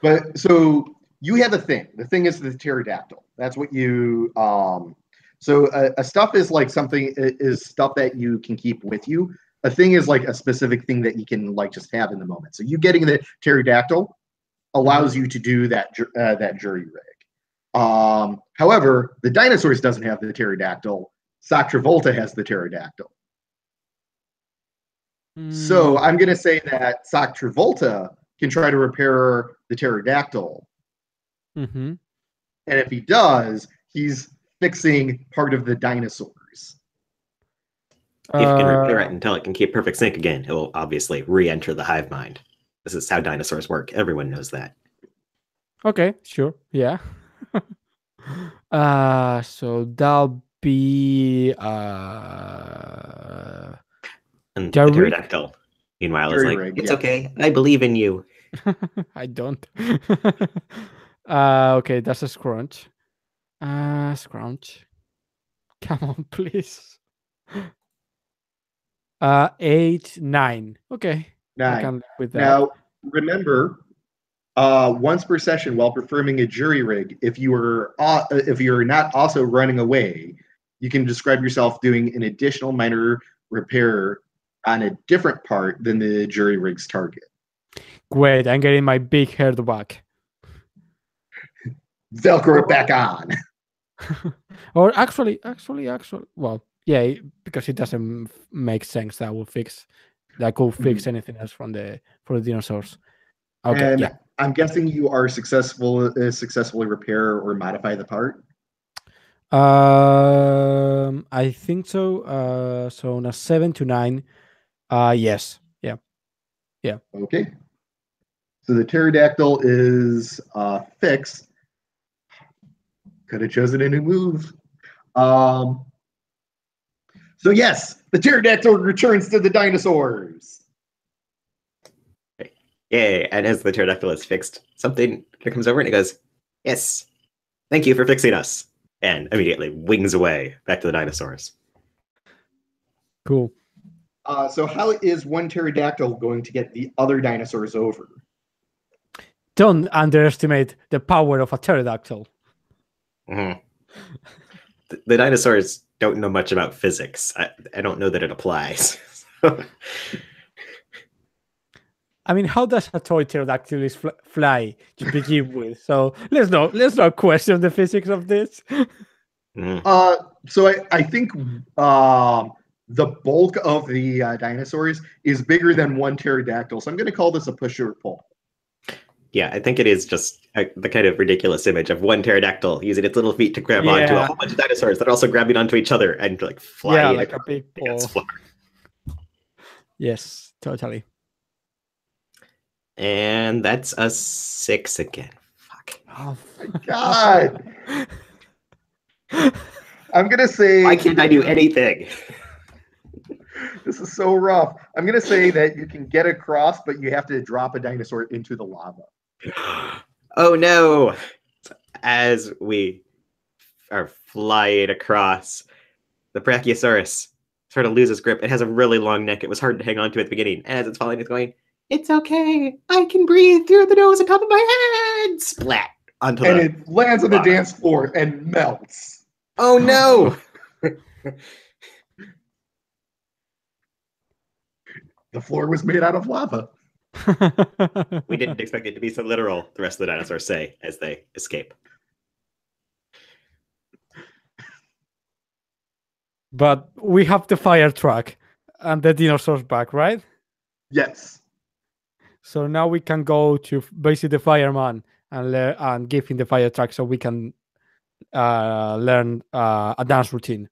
But so you have a thing. The thing is the pterodactyl. That's what you. So a stuff is like something is stuff that you can keep with you. A thing is like a specific thing that you can like just have in the moment. So you getting the pterodactyl allows you to do that jury rig. However, the dinosaurs doesn't have the pterodactyl. Sock Travolta has the pterodactyl. So I'm going to say that Sock Travolta can try to repair the pterodactyl. And if he does, he's fixing part of the dinosaurs. If you can repair it until it can keep perfect sync again, it will obviously re-enter the hive mind. This is how dinosaurs work. Everyone knows that. Okay, sure. Yeah. So that'll be and the pterodactyl, meanwhile, is like, it's okay. I believe in you. I don't. Okay, that's a scrunch. Scrunch. Come on, please. 8, 9. Okay. 9. I can live with that. Now, remember, once per session while performing a jury rig, if you're not also running away, you can describe yourself doing an additional minor repair on a different part than the jury rig's target. Great, I'm getting my big hair back. Velcro it back on. Or actually, well, yeah, because it doesn't make sense that could fix anything else for the dinosaurs. Okay, and yeah. I'm guessing you are successfully repair or modify the part. I think so. So on a 7 to 9, yes, yeah. Okay. So the pterodactyl is fixed. Could have chosen a new move. So yes, the pterodactyl returns to the dinosaurs. Yay! And as the pterodactyl is fixed, something comes over and it goes, "Yes, thank you for fixing us," and immediately wings away back to the dinosaurs. Cool. So how is one pterodactyl going to get the other dinosaurs over? Don't underestimate the power of a pterodactyl. The dinosaurs don't know much about physics. I don't know that it applies. I mean, how does a toy pterodactyl fly to begin with? So let's not question the physics of this. So I think the bulk of the dinosaurs is bigger than one pterodactyl. So I'm going to call this a push or pull. Yeah, I think it is just the kind of ridiculous image of one pterodactyl using its little feet to grab onto a whole bunch of dinosaurs that are also grabbing onto each other and like fly like a big ball. Yes, totally. And that's a 6 again. Fuck. Oh, God. I'm gonna say. Why can't I do anything? This is so rough. I'm gonna say that you can get across, but you have to drop a dinosaur into the lava. Oh no! As we are flying across, the Brachiosaurus sort of loses grip. It has a really long neck. It was hard to hang on to at the beginning. As it's falling, it's going, "It's okay. I can breathe through the nose and top of my head." Splat onto And the it lands on the lava. dance floor and melts. Oh no! The floor was made out of lava. We didn't expect it to be so literal, the rest of the dinosaurs say as they escape. But we have the fire truck and the dinosaurs back, right? Yes. So now we can go to basically the fireman and give him the fire truck so we can learn a dance routine.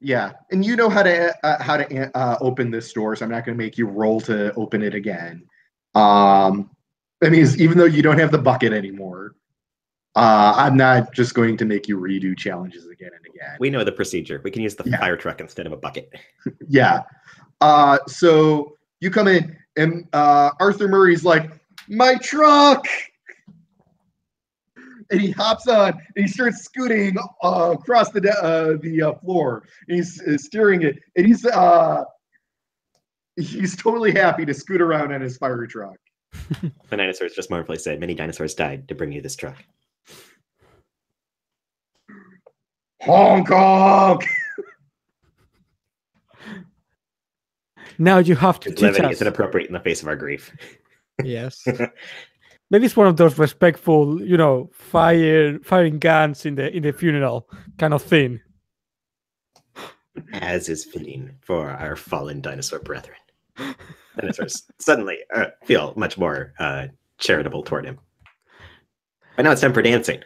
Yeah, and you know how to open this door, so I'm not going to make you roll to open it again. I mean, even though you don't have the bucket anymore, I'm not just going to make you redo challenges again and again. We know the procedure. We can use the fire truck instead of a bucket. Yeah. So you come in, and Arthur Murray's like, "My truck!" And he hops on and he starts scooting across the floor. And he's steering it, and he's totally happy to scoot around on his fire truck. The dinosaurs just mournfully said, "Many dinosaurs died to bring you this truck." Honk honk! Now you have to teach Levity us. is inappropriate in the face of our grief. Yes. Maybe it's one of those respectful, firing guns in the funeral kind of thing. As is fitting for our fallen dinosaur brethren. Dinosaurs suddenly feel much more charitable toward him. But now it's time for dancing.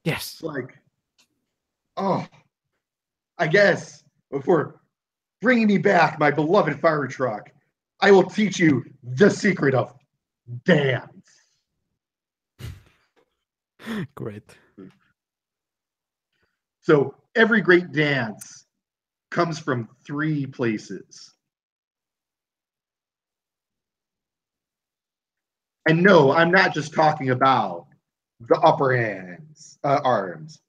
Yes. It's like, oh, I guess before bringing me back my beloved fire truck, I will teach you the secret of dance. Great. So every great dance comes from 3 places. And no, I'm not just talking about the upper arms,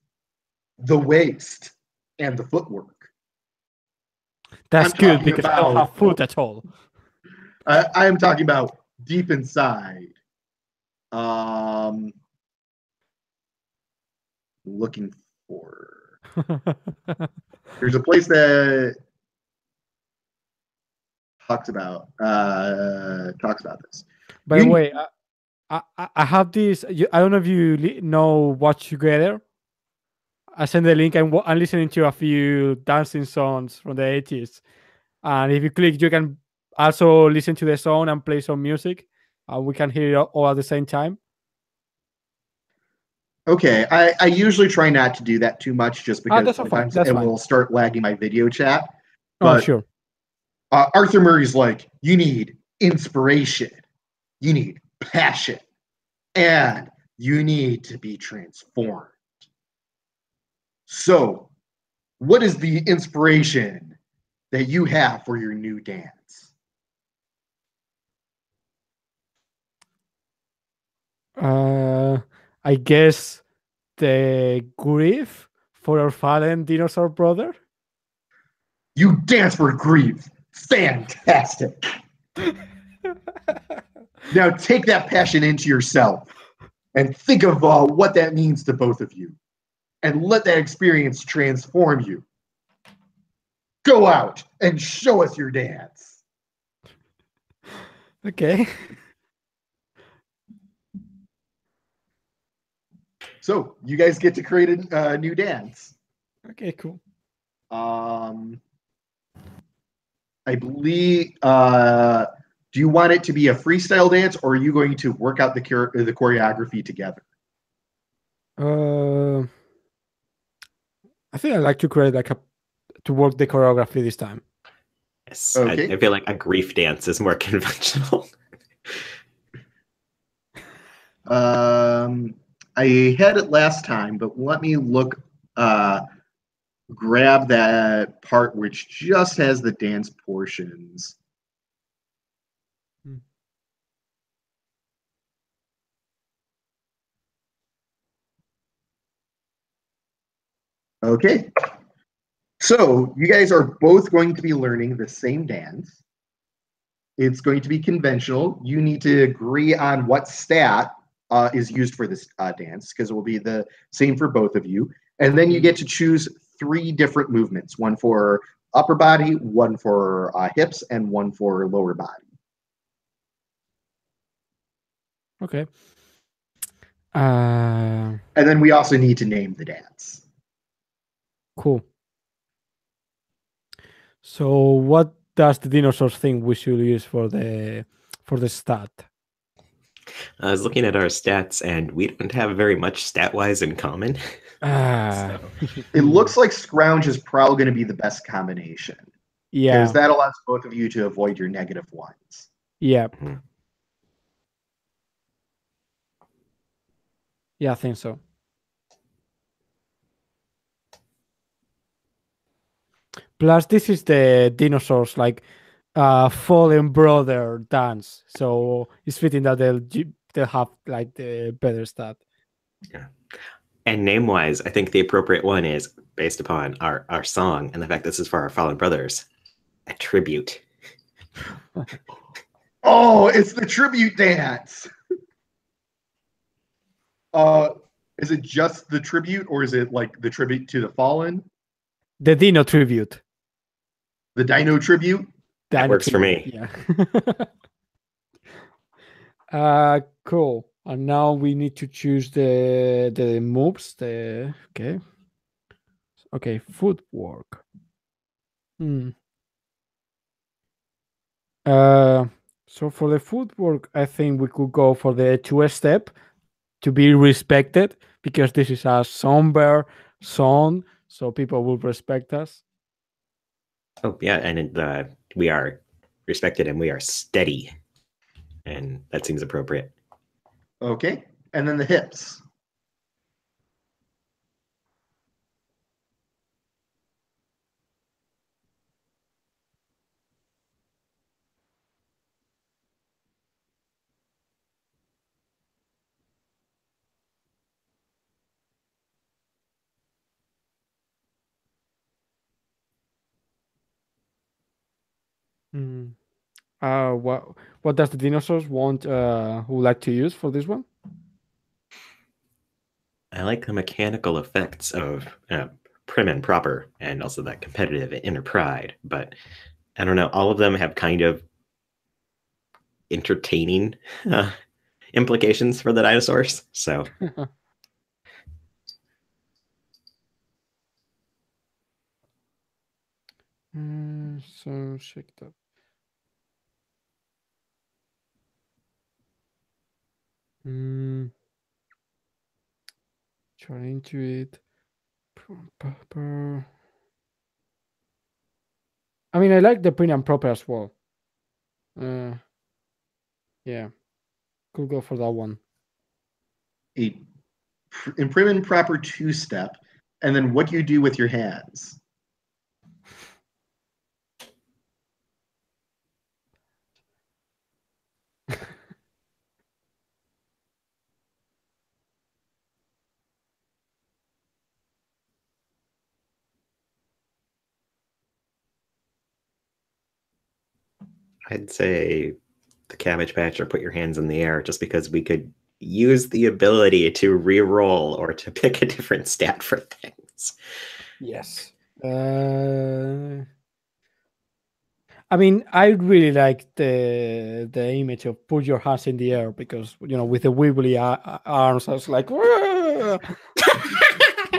the waist, and the footwork. That's I'm good talking because I don't about- have foot at all. I am talking about deep inside. Looking for. There's a place that talks about this. By the way, I have this. I don't know if you know Watch Together. I sent the link. I'm listening to a few dancing songs from the 80s. And if you click, you can also listen to the song and play some music. We can hear it all at the same time. Okay, I usually try not to do that too much just because sometimes it will start lagging my video chat. But, sure. Arthur Murray's like, you need inspiration, you need passion, and you need to be transformed. So, what is the inspiration that you have for your new dance? I guess the grief for our fallen dinosaur brother. You dance for grief. Fantastic. Now take that passion into yourself and think of what that means to both of you. And let that experience transform you. Go out and show us your dance. Okay. So you guys get to create a new dance. Okay, cool. I believe. Do you want it to be a freestyle dance, or are you going to work out the choreography together? I think I like to create to work the choreography this time. Yes, Okay. I feel like a grief dance is more conventional. I had it last time, but let me look, grab that part which just has the dance portions. Hmm. Okay. So you guys are both going to be learning the same dance. It's going to be conventional. You need to agree on what stat is used for this dance because it will be the same for both of you. And then you get to choose 3 different movements, one for upper body, one for hips, and one for lower body. Okay. And then we also need to name the dance. Cool. So what does the dinosaurs think we should use for the stat? I was looking at our stats, and we don't have very much stat-wise in common. Ah. It looks like scrounge is probably going to be the best combination Yeah. because that allows both of you to avoid your negative ones. Yeah. Mhm. Yeah, I think so. Plus, this is the dinosaurs like fallen brother dance, so it's fitting that they'll have like the better stat. Yeah. And name-wise, I think the appropriate one is based upon our song and the fact this is for our fallen brothers. A tribute. Oh, it's the tribute dance. Is it just the tribute, or is it like the tribute to the fallen? The Dino tribute. The Dino tribute? That Dino works for tribute. me. Yeah. Cool. And now we need to choose the moves. Okay. Footwork. Hmm. So for the footwork, I think we could go for the 2-step to be respected because this is a somber song, so people will respect us. Oh yeah, and we are respected and we are steady, and that seems appropriate. Okay. And then the hips. Hmm. What does the dinosaurs want? Who like to use for this one? I like the mechanical effects of prim and proper, and also that competitive inner pride. But I don't know, all of them have kind of entertaining implications for the dinosaurs. So So shake that. Mm, trying to it. Proper. I mean, I like the prim and proper as well. Uh, yeah, could go for that one. A prim and proper 2-step. And then what do you do with your hands? I'd say the Cabbage Patch or put your hands in the air, just because we could use the ability to re-roll or to pick a different stat for things. Yes. I mean, I really like the image of put your hands in the air because with the wibbly arms, I was like, "Wah!"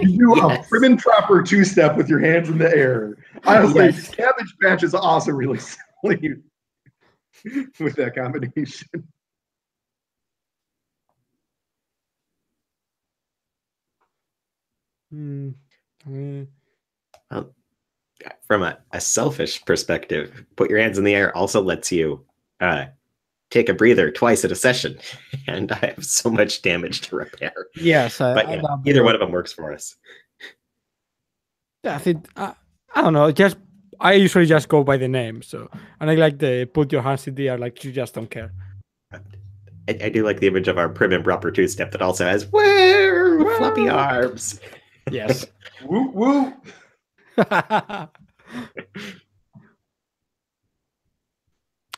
You do a Yes. prim and proper 2-step with your hands in the air. Honestly, Yes. Cabbage Patch is also really silly with that combination. Hmm. Well, from a selfish perspective, put your hands in the air also lets you take a breather twice at a session, and I have so much damage to repair. Yes, But yeah, either one of them works for us. Yeah, I think I don't know. I usually just go by the name. So, and I like the put your hands in the air, like you just don't care. I do like the image of our prim and proper two-step that also has woo floppy arms. Yes. Woo woo.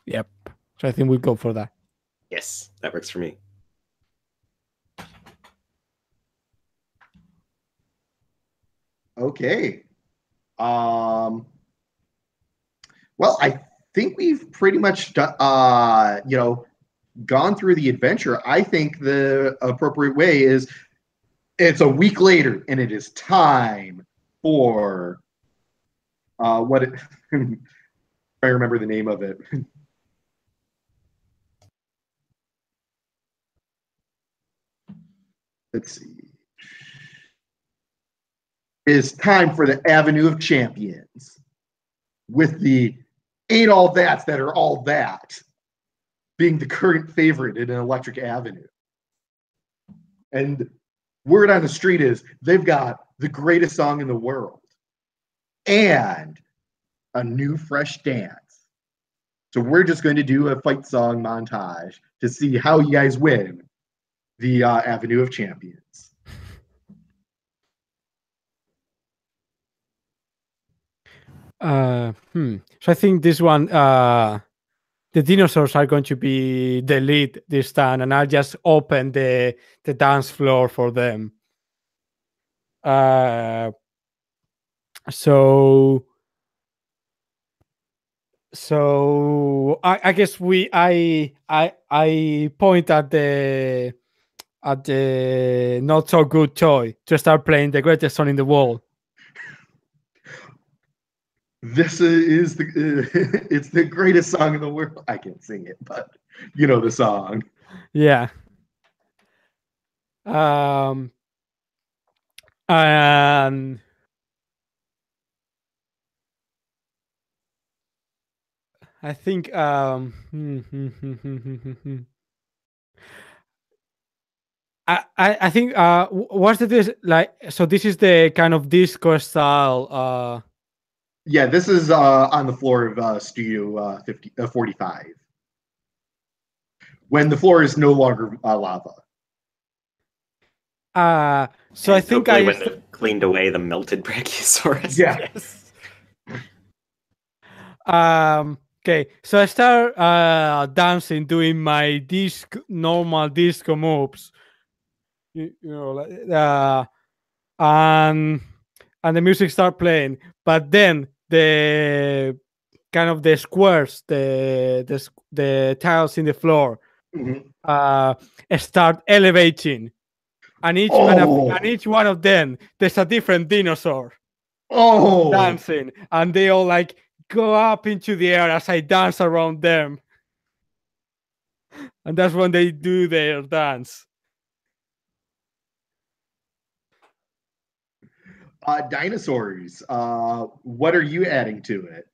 Yep. So I think we go for that. Yes, that works for me. Okay. Well, I think we've pretty much gone through the adventure. I think the appropriate way is it's a week later, and it is time for what it. I remember the name of it. Let's see. It's time for the Avenue of Champions with the Ain't All That's that are all that being the current favorite in an Electric Avenue. And word on the street is they've got the greatest song in the world and a new fresh dance. So we're just going to do a fight song montage to see how you guys win the Avenue of Champions. So I think this one, the dinosaurs are going to be the lead this time, and I'll just open the dance floor for them. So I guess I point at the not so good toy to start playing the greatest song in the world. This is it's the greatest song in the world. I can't sing it, but you know the song. Yeah. And I think I think what's this like? So this is the kind of disco style. Yeah, this is on the floor of Studio 45 when the floor is no longer lava. So I think when they cleaned away the melted Brachiosaurus. Yeah. Yes. Okay, so I start dancing, doing my normal disco moves. You know, and the music start playing, but then the kind of the squares, the tiles in the floor, start elevating, and each one of them there's a different dinosaur dancing, and they all like go up into the air as I dance around them, and that's when they do their dance. Dinosaurs. What are you adding to it?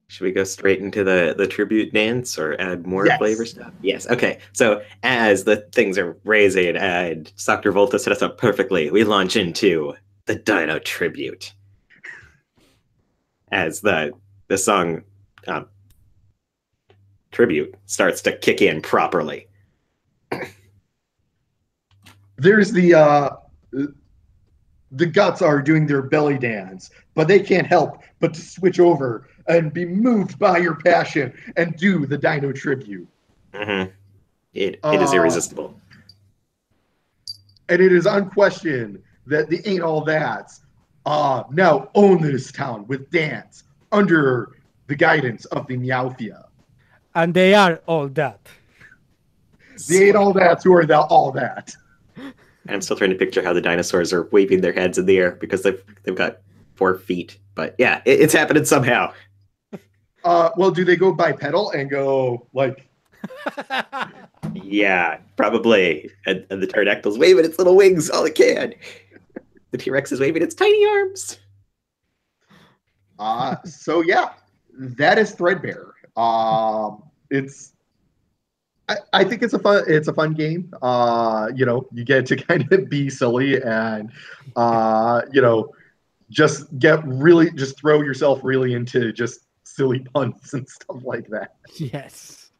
Should we go straight into the tribute dance or add more flavor stuff? Yes. Okay. So as the things are raising and Dr. Volta set us up perfectly, we launch into the Dino tribute. As the song tribute starts to kick in properly. There's the guts are doing their belly dance, but they can't help but to switch over and be moved by your passion and do the Dino tribute. Mm-hmm. It is irresistible. And it is unquestioned that the Ain't All That's now own this town with dance under the guidance of the Meowthia. And they are all that. The Ain't All That's who are all that. I'm still trying to picture how the dinosaurs are waving their heads in the air because they've got 4 feet. But yeah, it's happening somehow. Well, do they go bipedal and go like? Yeah, probably. And the pterodactyl's waving its little wings all it can. the T-Rex is waving its tiny arms. So yeah, that is Threadbare. I think it's a fun game. You get to kind of be silly and just throw yourself really into just silly puns and stuff like that. Yes.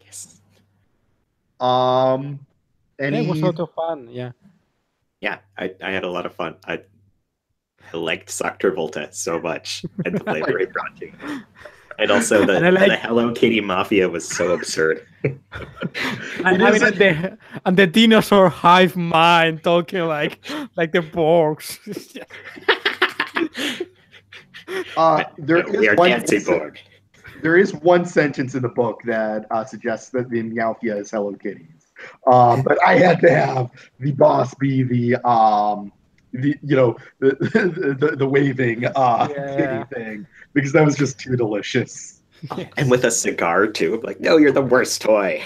Yes. It was a lot of fun. Yeah. Yeah, I had a lot of fun. I liked Sock Travolta so much, and the flavor he brought to it. And also the Hello Kitty Mafia was so absurd. and the dinosaur hive mind talking like the Borgs. We are dancing Borg. There is one sentence in the book that suggests that the Meowfia is Hello Kitties, but I had to have the boss be the waving kitty thing because that was just too delicious. Yes. And with a cigar too, like, no, you're the worst toy.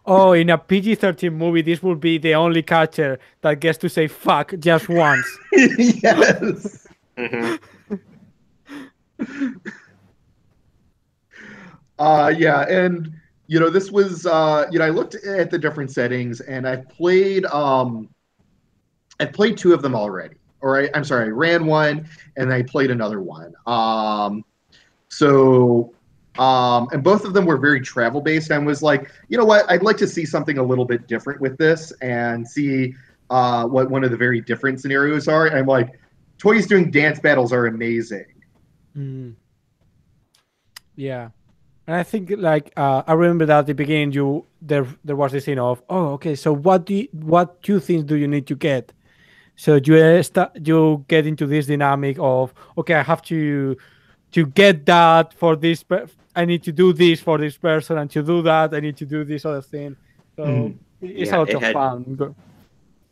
Oh, in a PG-13 movie, this would be the only character that gets to say "fuck" just once. Yes. Mm-hmm. Yeah, and this was I looked at the different settings, and I've played two of them already. I'm sorry, I ran one and I played another one. And both of them were very travel based. I was like, you know what, I'd like to see something a little bit different with this and see what one of the very different scenarios are. And I'm like, toys doing dance battles are amazing. Mm. Yeah. And I think I remember that at the beginning there was this scene of, oh, okay, so what two things do you need to get? So you get into this dynamic of, okay, I have to get that for this. I need to do this for this person, and to do that, I need to do this other thing. So it's a lot of fun.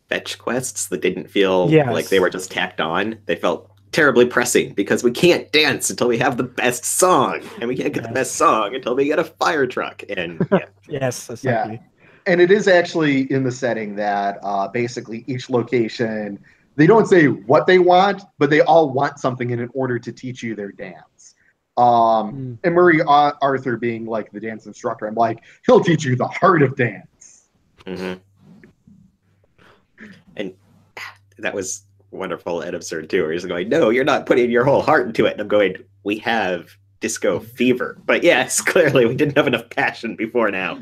Fetch quests that didn't feel like they were just tacked on. They felt terribly pressing because we can't dance until we have the best song, and we can't get the best song until we get a fire truck. And yes, exactly. Yeah. And it is actually in the setting that basically each location, they don't say what they want, but they all want something in order to teach you their dance. And Murray Arthur being like the dance instructor, I'm like, he'll teach you the heart of dance. Mm-hmm. And that was wonderful and absurd too, where he's going, no, you're not putting your whole heart into it. And I'm going, we have disco fever. But yes, clearly we didn't have enough passion before now.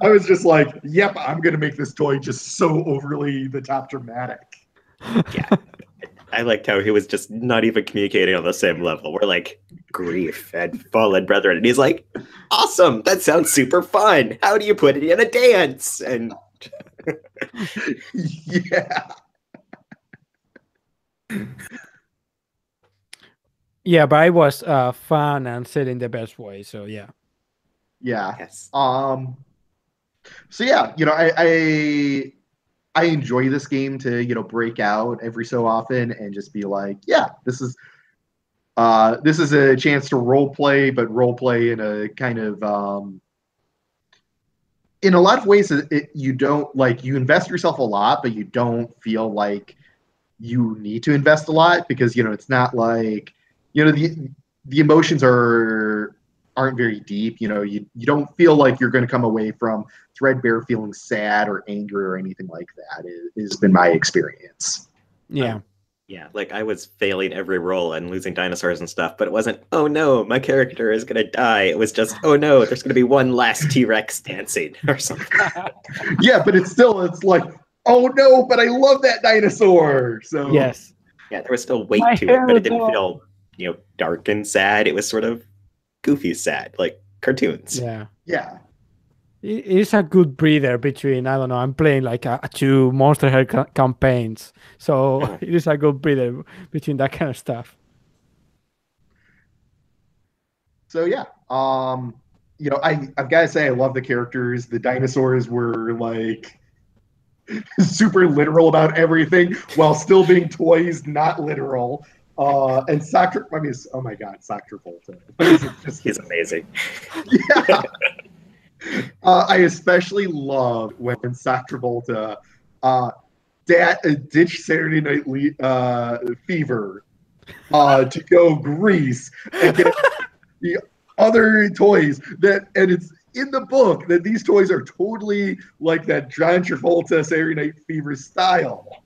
I was just like, yep, I'm going to make this toy just so overly the top dramatic. Yeah. I liked how he was just not even communicating on the same level. We're like, grief and fallen brethren. And he's like, awesome, that sounds super fun. How do you put it in a dance? And yeah. Yeah, but it was fun and said in the best way. So yeah. Yeah. Yes. So yeah, I enjoy this game to break out every so often and just be like, yeah, this is a chance to role play, but role play in a kind of in a lot of ways you don't like, you invest yourself a lot, but you don't feel like you need to invest a lot because it's not like the emotions aren't very deep. You don't feel like you're going to come away from Threadbare feeling sad or angry or anything like that. Has been my experience. Yeah. Yeah, like I was failing every roll and losing dinosaurs and stuff, but it wasn't, oh no, my character is going to die. It was just, oh no, there's going to be one last T-Rex dancing or something. Yeah, but it's like, oh no, but I love that dinosaur. So yes. Yeah, there was still weight to it, but it didn't feel, dark and sad. It was sort of goofy sad, like cartoons. Yeah. Yeah. It is a good breather between, I don't know, I'm playing like two Monster Hunter campaigns. So it is a good breather between that kind of stuff. So yeah, I've got to say, I love the characters. The dinosaurs were like super literal about everything while still being toys, not literal. And oh my God, Sock Travolta. He's amazing. Yeah. I especially love when Sock Travolta ditch Saturday Night Fever to go Grease and get the other toys and it's in the book that these toys are totally like that John Travolta Saturday Night Fever style.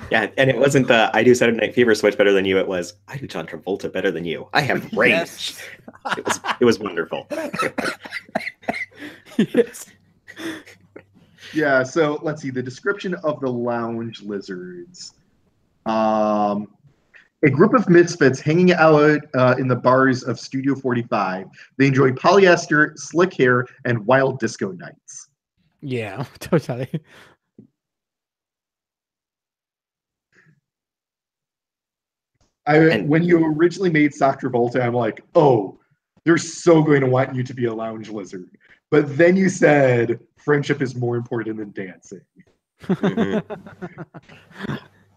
Yeah, and it wasn't the I do Saturday Night Fever switch better than you. It was I do John Travolta better than you. I have range. Yes. It was wonderful. Yes. Yeah, so let's see the description of the lounge lizards. A group of misfits hanging out in the bars of Studio 45. They enjoy polyester, slick hair, and wild disco nights. Yeah, totally. When you originally made Sock Travolta, I'm like, oh, they're so going to want you to be a lounge lizard. But then you said friendship is more important than dancing. Mm-hmm.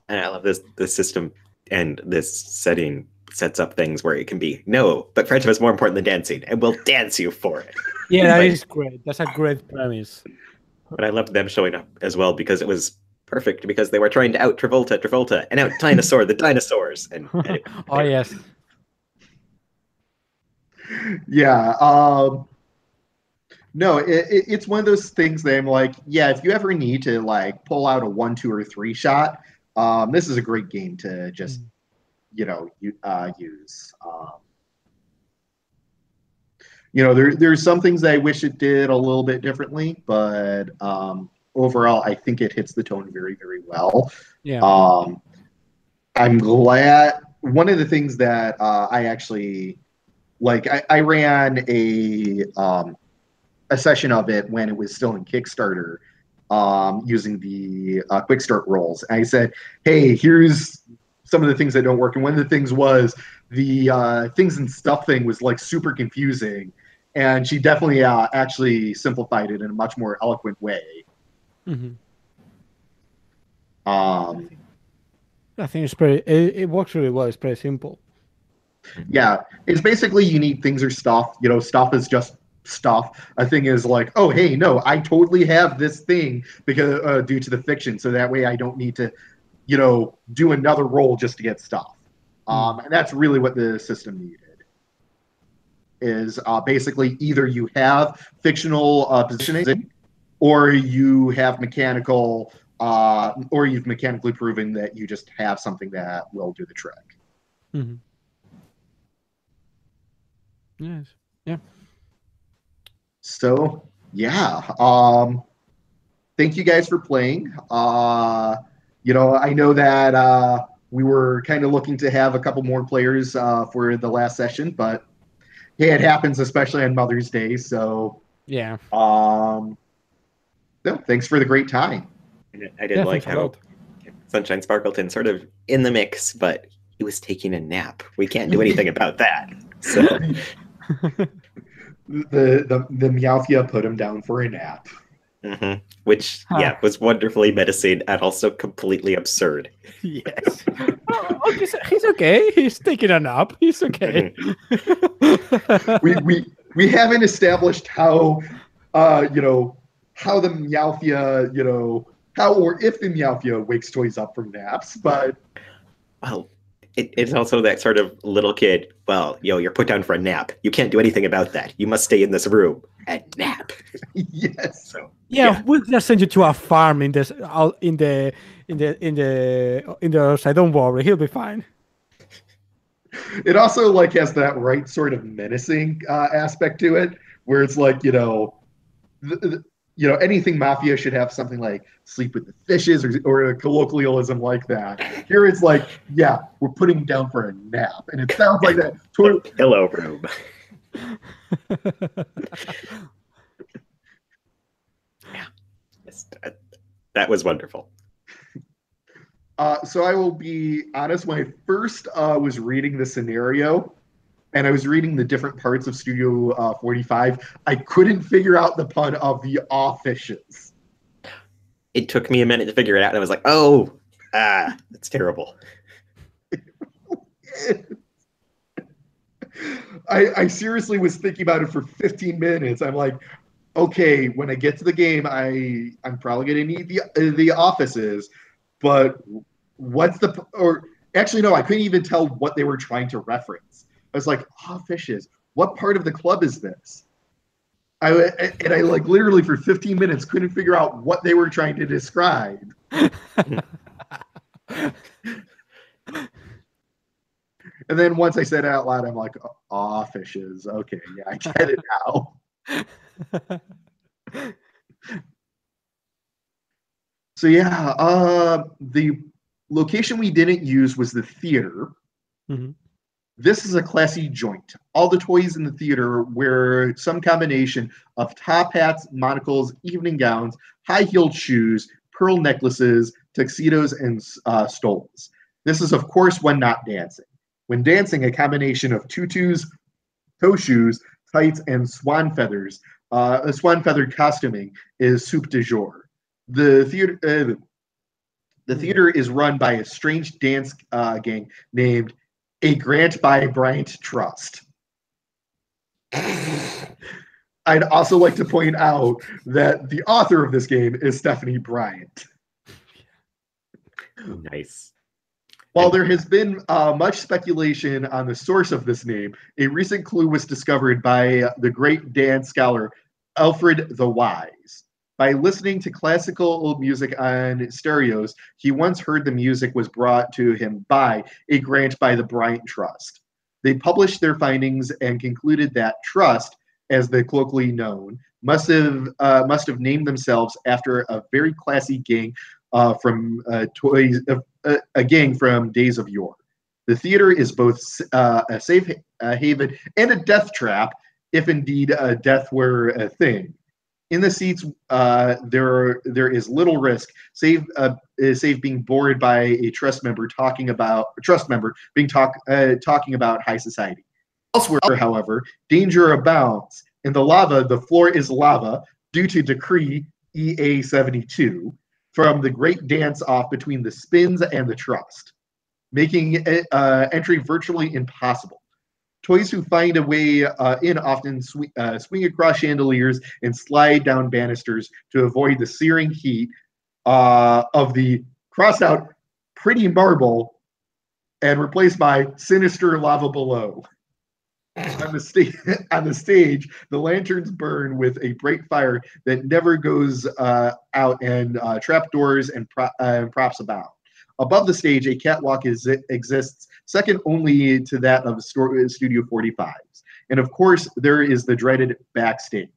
And I love this system and this setting sets up things where it can be, no, but friendship is more important than dancing, and we'll dance you for it. Yeah, that is great. That's a great premise. But I loved them showing up as well because it was perfect because they were trying to out Travolta, and out Dinosaur, the dinosaurs. And oh, yes. Yeah. No, it's one of those things that I'm like, yeah, if you ever need to like pull out a 1, 2, or 3 shot, this is a great game to just, use. There's some things I wish it did a little bit differently, but overall, I think it hits the tone very, very well. Yeah. I'm glad. One of the things that I actually like, I ran a session of it when it was still in Kickstarter, using the quick start rolls. And I said, hey, here's some of the things that don't work. And one of the things was the things and stuff thing was like super confusing. And she definitely actually simplified it in a much more eloquent way. Mm-hmm. I think it's pretty, it works really well. It's pretty simple. Yeah. It's basically you need things or stuff. Stuff is just stuff. A thing is like, oh, hey, no, I totally have this thing because due to the fiction. So that way I don't need to, do another roll just to get stuff. And that's really what the system needed. Is basically either you have fictional positioning, or you have mechanical, or you've mechanically proven that you just have something that will do the trick. Mm-hmm. Yes. Yeah. So yeah, thank you guys for playing. I know that we were kind of looking to have a couple more players for the last session, but hey, it happens, especially on Mother's Day. So yeah. No, thanks for the great time. I did like how Sunshine Sparkleton sort of in the mix, but he was taking a nap. We can't do anything about that. So the Meowthia put him down for a nap. Mm-hmm. Which, was wonderfully menacing and also completely absurd. Yes. He's okay. He's taking a nap. He's okay. we haven't established how, how the Meowthia, how or if the Meowthia wakes toys up from naps, but... Well, it's also that sort of little kid, well, you're put down for a nap. You can't do anything about that. You must stay in this room and nap. Yes. So, we'll just send you to a farm in the side. Don't worry, he'll be fine. It also like has that right sort of menacing aspect to it, where it's like, anything mafia should have something like sleep with the fishes or a colloquialism like that. Here it's like, yeah, we're putting him down for a nap. And it sounds like that. Pillow room. That was wonderful. So I will be honest, when I first was reading the scenario, and I was reading the different parts of Studio 45, I couldn't figure out the pun of the fishes. It took me a minute to figure it out, and I was like, oh, that's terrible. I seriously was thinking about it for 15 minutes. I'm like, okay, when I get to the game, I'm probably gonna need the offices, but what's the or actually no, I couldn't even tell what they were trying to reference. I was like, fishes. What part of the club is this? I like literally for 15 minutes couldn't figure out what they were trying to describe. And then once I said it out loud, I'm like, fishes. Okay, yeah, I get it now. So yeah, the location we didn't use was the theater. Mm-hmm. This is a classy joint. All the toys in the theater wear some combination of top hats, monocles, evening gowns, high-heeled shoes, pearl necklaces, tuxedos, and stoles. This is, of course, when not dancing. When dancing, a combination of tutus, toe shoes, tights, and swan feathers. A swan feathered costuming is soup du jour. The theater is run by a strange dance gang named A Grant by Bryant Trust. I'd also like to point out that the author of this game is Stephanie Bryant. Nice. While there has been much speculation on the source of this name, a recent clue was discovered by the great dance scholar Alfred the Wise. By listening to classical music on stereos, he once heard the music was brought to him by a grant by the Bryant Trust. They published their findings and concluded that Trust, as they're colloquially known, must have named themselves after a very classy gang from toys, a gang from days of yore. The theater is both a safe haven and a death trap, if indeed death were a thing. In the seats, there is little risk, save being bored by a trust member talking about high society. Elsewhere, however, danger abounds. In the lava, the floor is lava due to decree EA 72 from the great dance-off between the Spins and the Trust, making entry virtually impossible. Toys who find a way in often swing across chandeliers and slide down banisters to avoid the searing heat of the crossed-out pretty marble and replaced by sinister lava below. On the stage, the lanterns burn with a bright fire that never goes out, and trapdoors and props abound. Above the stage, a catwalk exists, second only to that of Studio 45's. And of course, there is the dreaded backstage.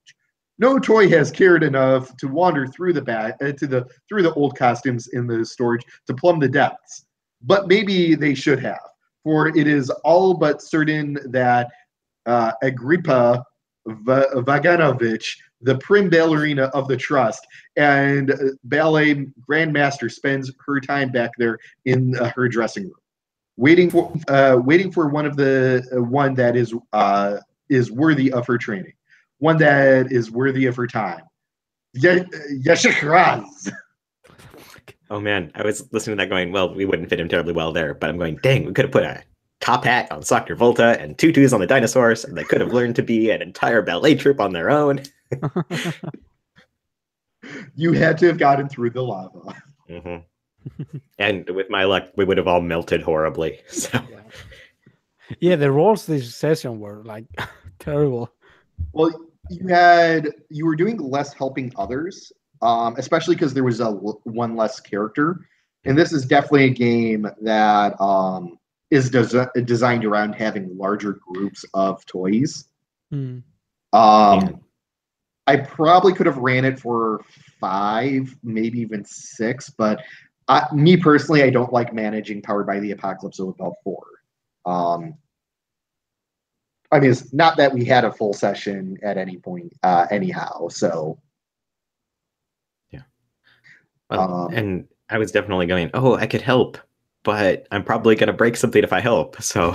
No toy has cared enough to wander through through the old costumes in the storage to plumb the depths. But maybe they should have, for it is all but certain that Agrippa Vaganovich, the prim ballerina of the Trust and ballet grandmaster, spends her time back there in her dressing room, waiting for one that is worthy of her training, one that is worthy of her time. Yeshikraz. Oh man, I was listening to that going, well, we wouldn't fit him terribly well there, but I'm going, dang, we could have put a top hat on Soccer Volta and tutus on the dinosaurs, and they could have learned to be an entire ballet troupe on their own. You had to have gotten through the lava. Mm-hmm. And with my luck, we would have all melted horribly. So. Yeah, the roles this session were like terrible. Well, you were doing less helping others, especially because there was one less character, and this is definitely a game that is designed around having larger groups of toys. Mm. I probably could have ran it for 5, maybe even 6, but me personally, I don't like managing Powered by the Apocalypse of about 4. I mean, it's not that we had a full session at any point, anyhow. So, yeah. Well, and I was definitely going, oh, I could help, but I'm probably going to break something if I help. So,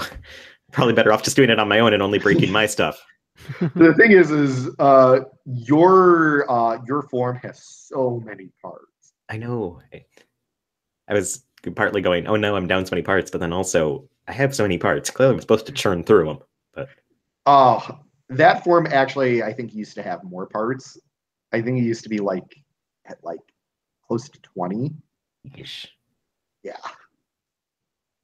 probably better off just doing it on my own and only breaking my stuff. The thing is your form has so many parts. I know. I was partly going, oh no, I'm down so many parts, but then also I have so many parts. Clearly, I'm supposed to churn through them. But Oh, that form actually, I think, used to have more parts. I think it used to be at close to 20. yeesh. Yeah.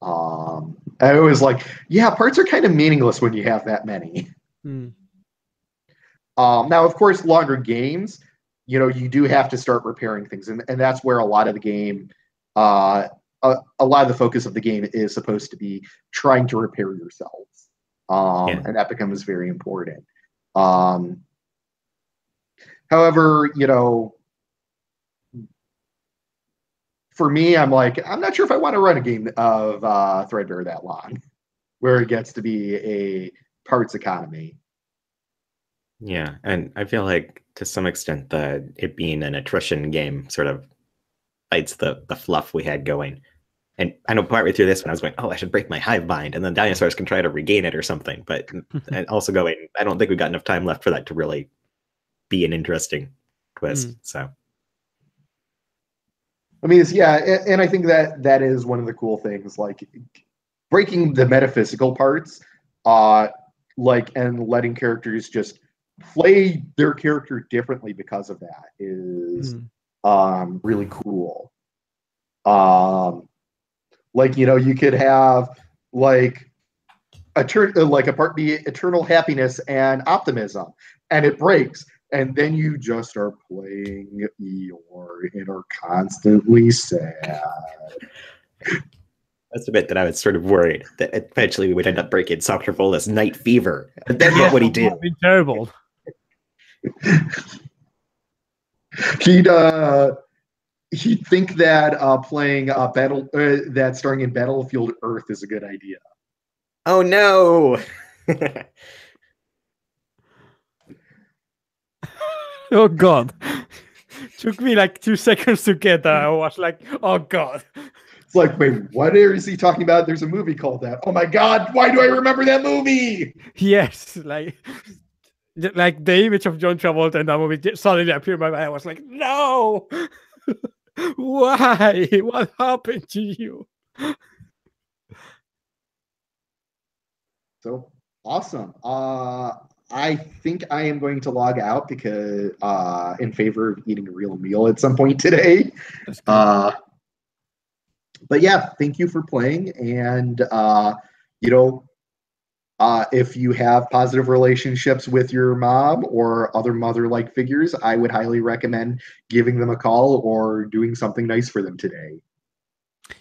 I was like, yeah, parts are kind of meaningless when you have that many. Mm. Now, of course, longer games, you do have to start repairing things, and that's where a lot of the game, a lot of the focus of the game is supposed to be trying to repair yourselves, Yeah. and that becomes very important. However, for me, I'm not sure if I want to run a game of Threadbare that long, where it gets to be a parts economy. Yeah, and I feel like to some extent that it being an attrition game sort of fights the fluff we had going. And I know partway through this one I was going, oh, I should break my hive bind, and then dinosaurs can try to regain it or something. But and also going, I don't think we've got enough time left for that to really be an interesting twist. So I mean, and I think that is one of the cool things, like breaking the metaphysical parts, and letting characters just play their character differently because of that is really cool. You could have a part be eternal happiness and optimism, and it breaks, and then you just are playing Eeyore and are constantly sad. that's the bit that I was sort of worried that eventually we would end up breaking Soccervola's night fever. And then what would he do? That'd be terrible. He'd think that playing that starring in Battlefield Earth is a good idea. Oh no! Oh God! Took me like 2 seconds to get that. I was like, oh God. It's like, wait, what is he talking about? There's a movie called that. Oh my God, why do I remember that movie? Yes, like the image of John Travolta in that movie suddenly appeared in my mind. I was like, no! Why? What happened to you? So awesome. I think I am going to log out because in favor of eating a real meal at some point today. But yeah, thank you for playing. And if you have positive relationships with your mom or other mother-like figures, I would highly recommend giving them a call or doing something nice for them today.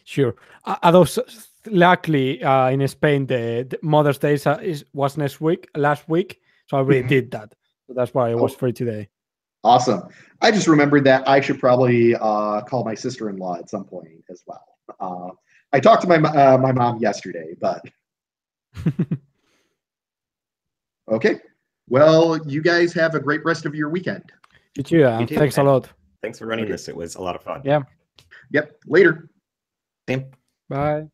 Sure. Although luckily in Spain the Mother's Day was last week, so I really did that. So that's why I was free today. Awesome. I just remembered that I should probably call my sister-in-law at some point as well. I talked to my mom yesterday, but okay. Well, you guys have a great rest of your weekend. You too. Thanks a lot. Thanks for running this. It was a lot of fun. Yeah. Yep. Later. Same. Bye.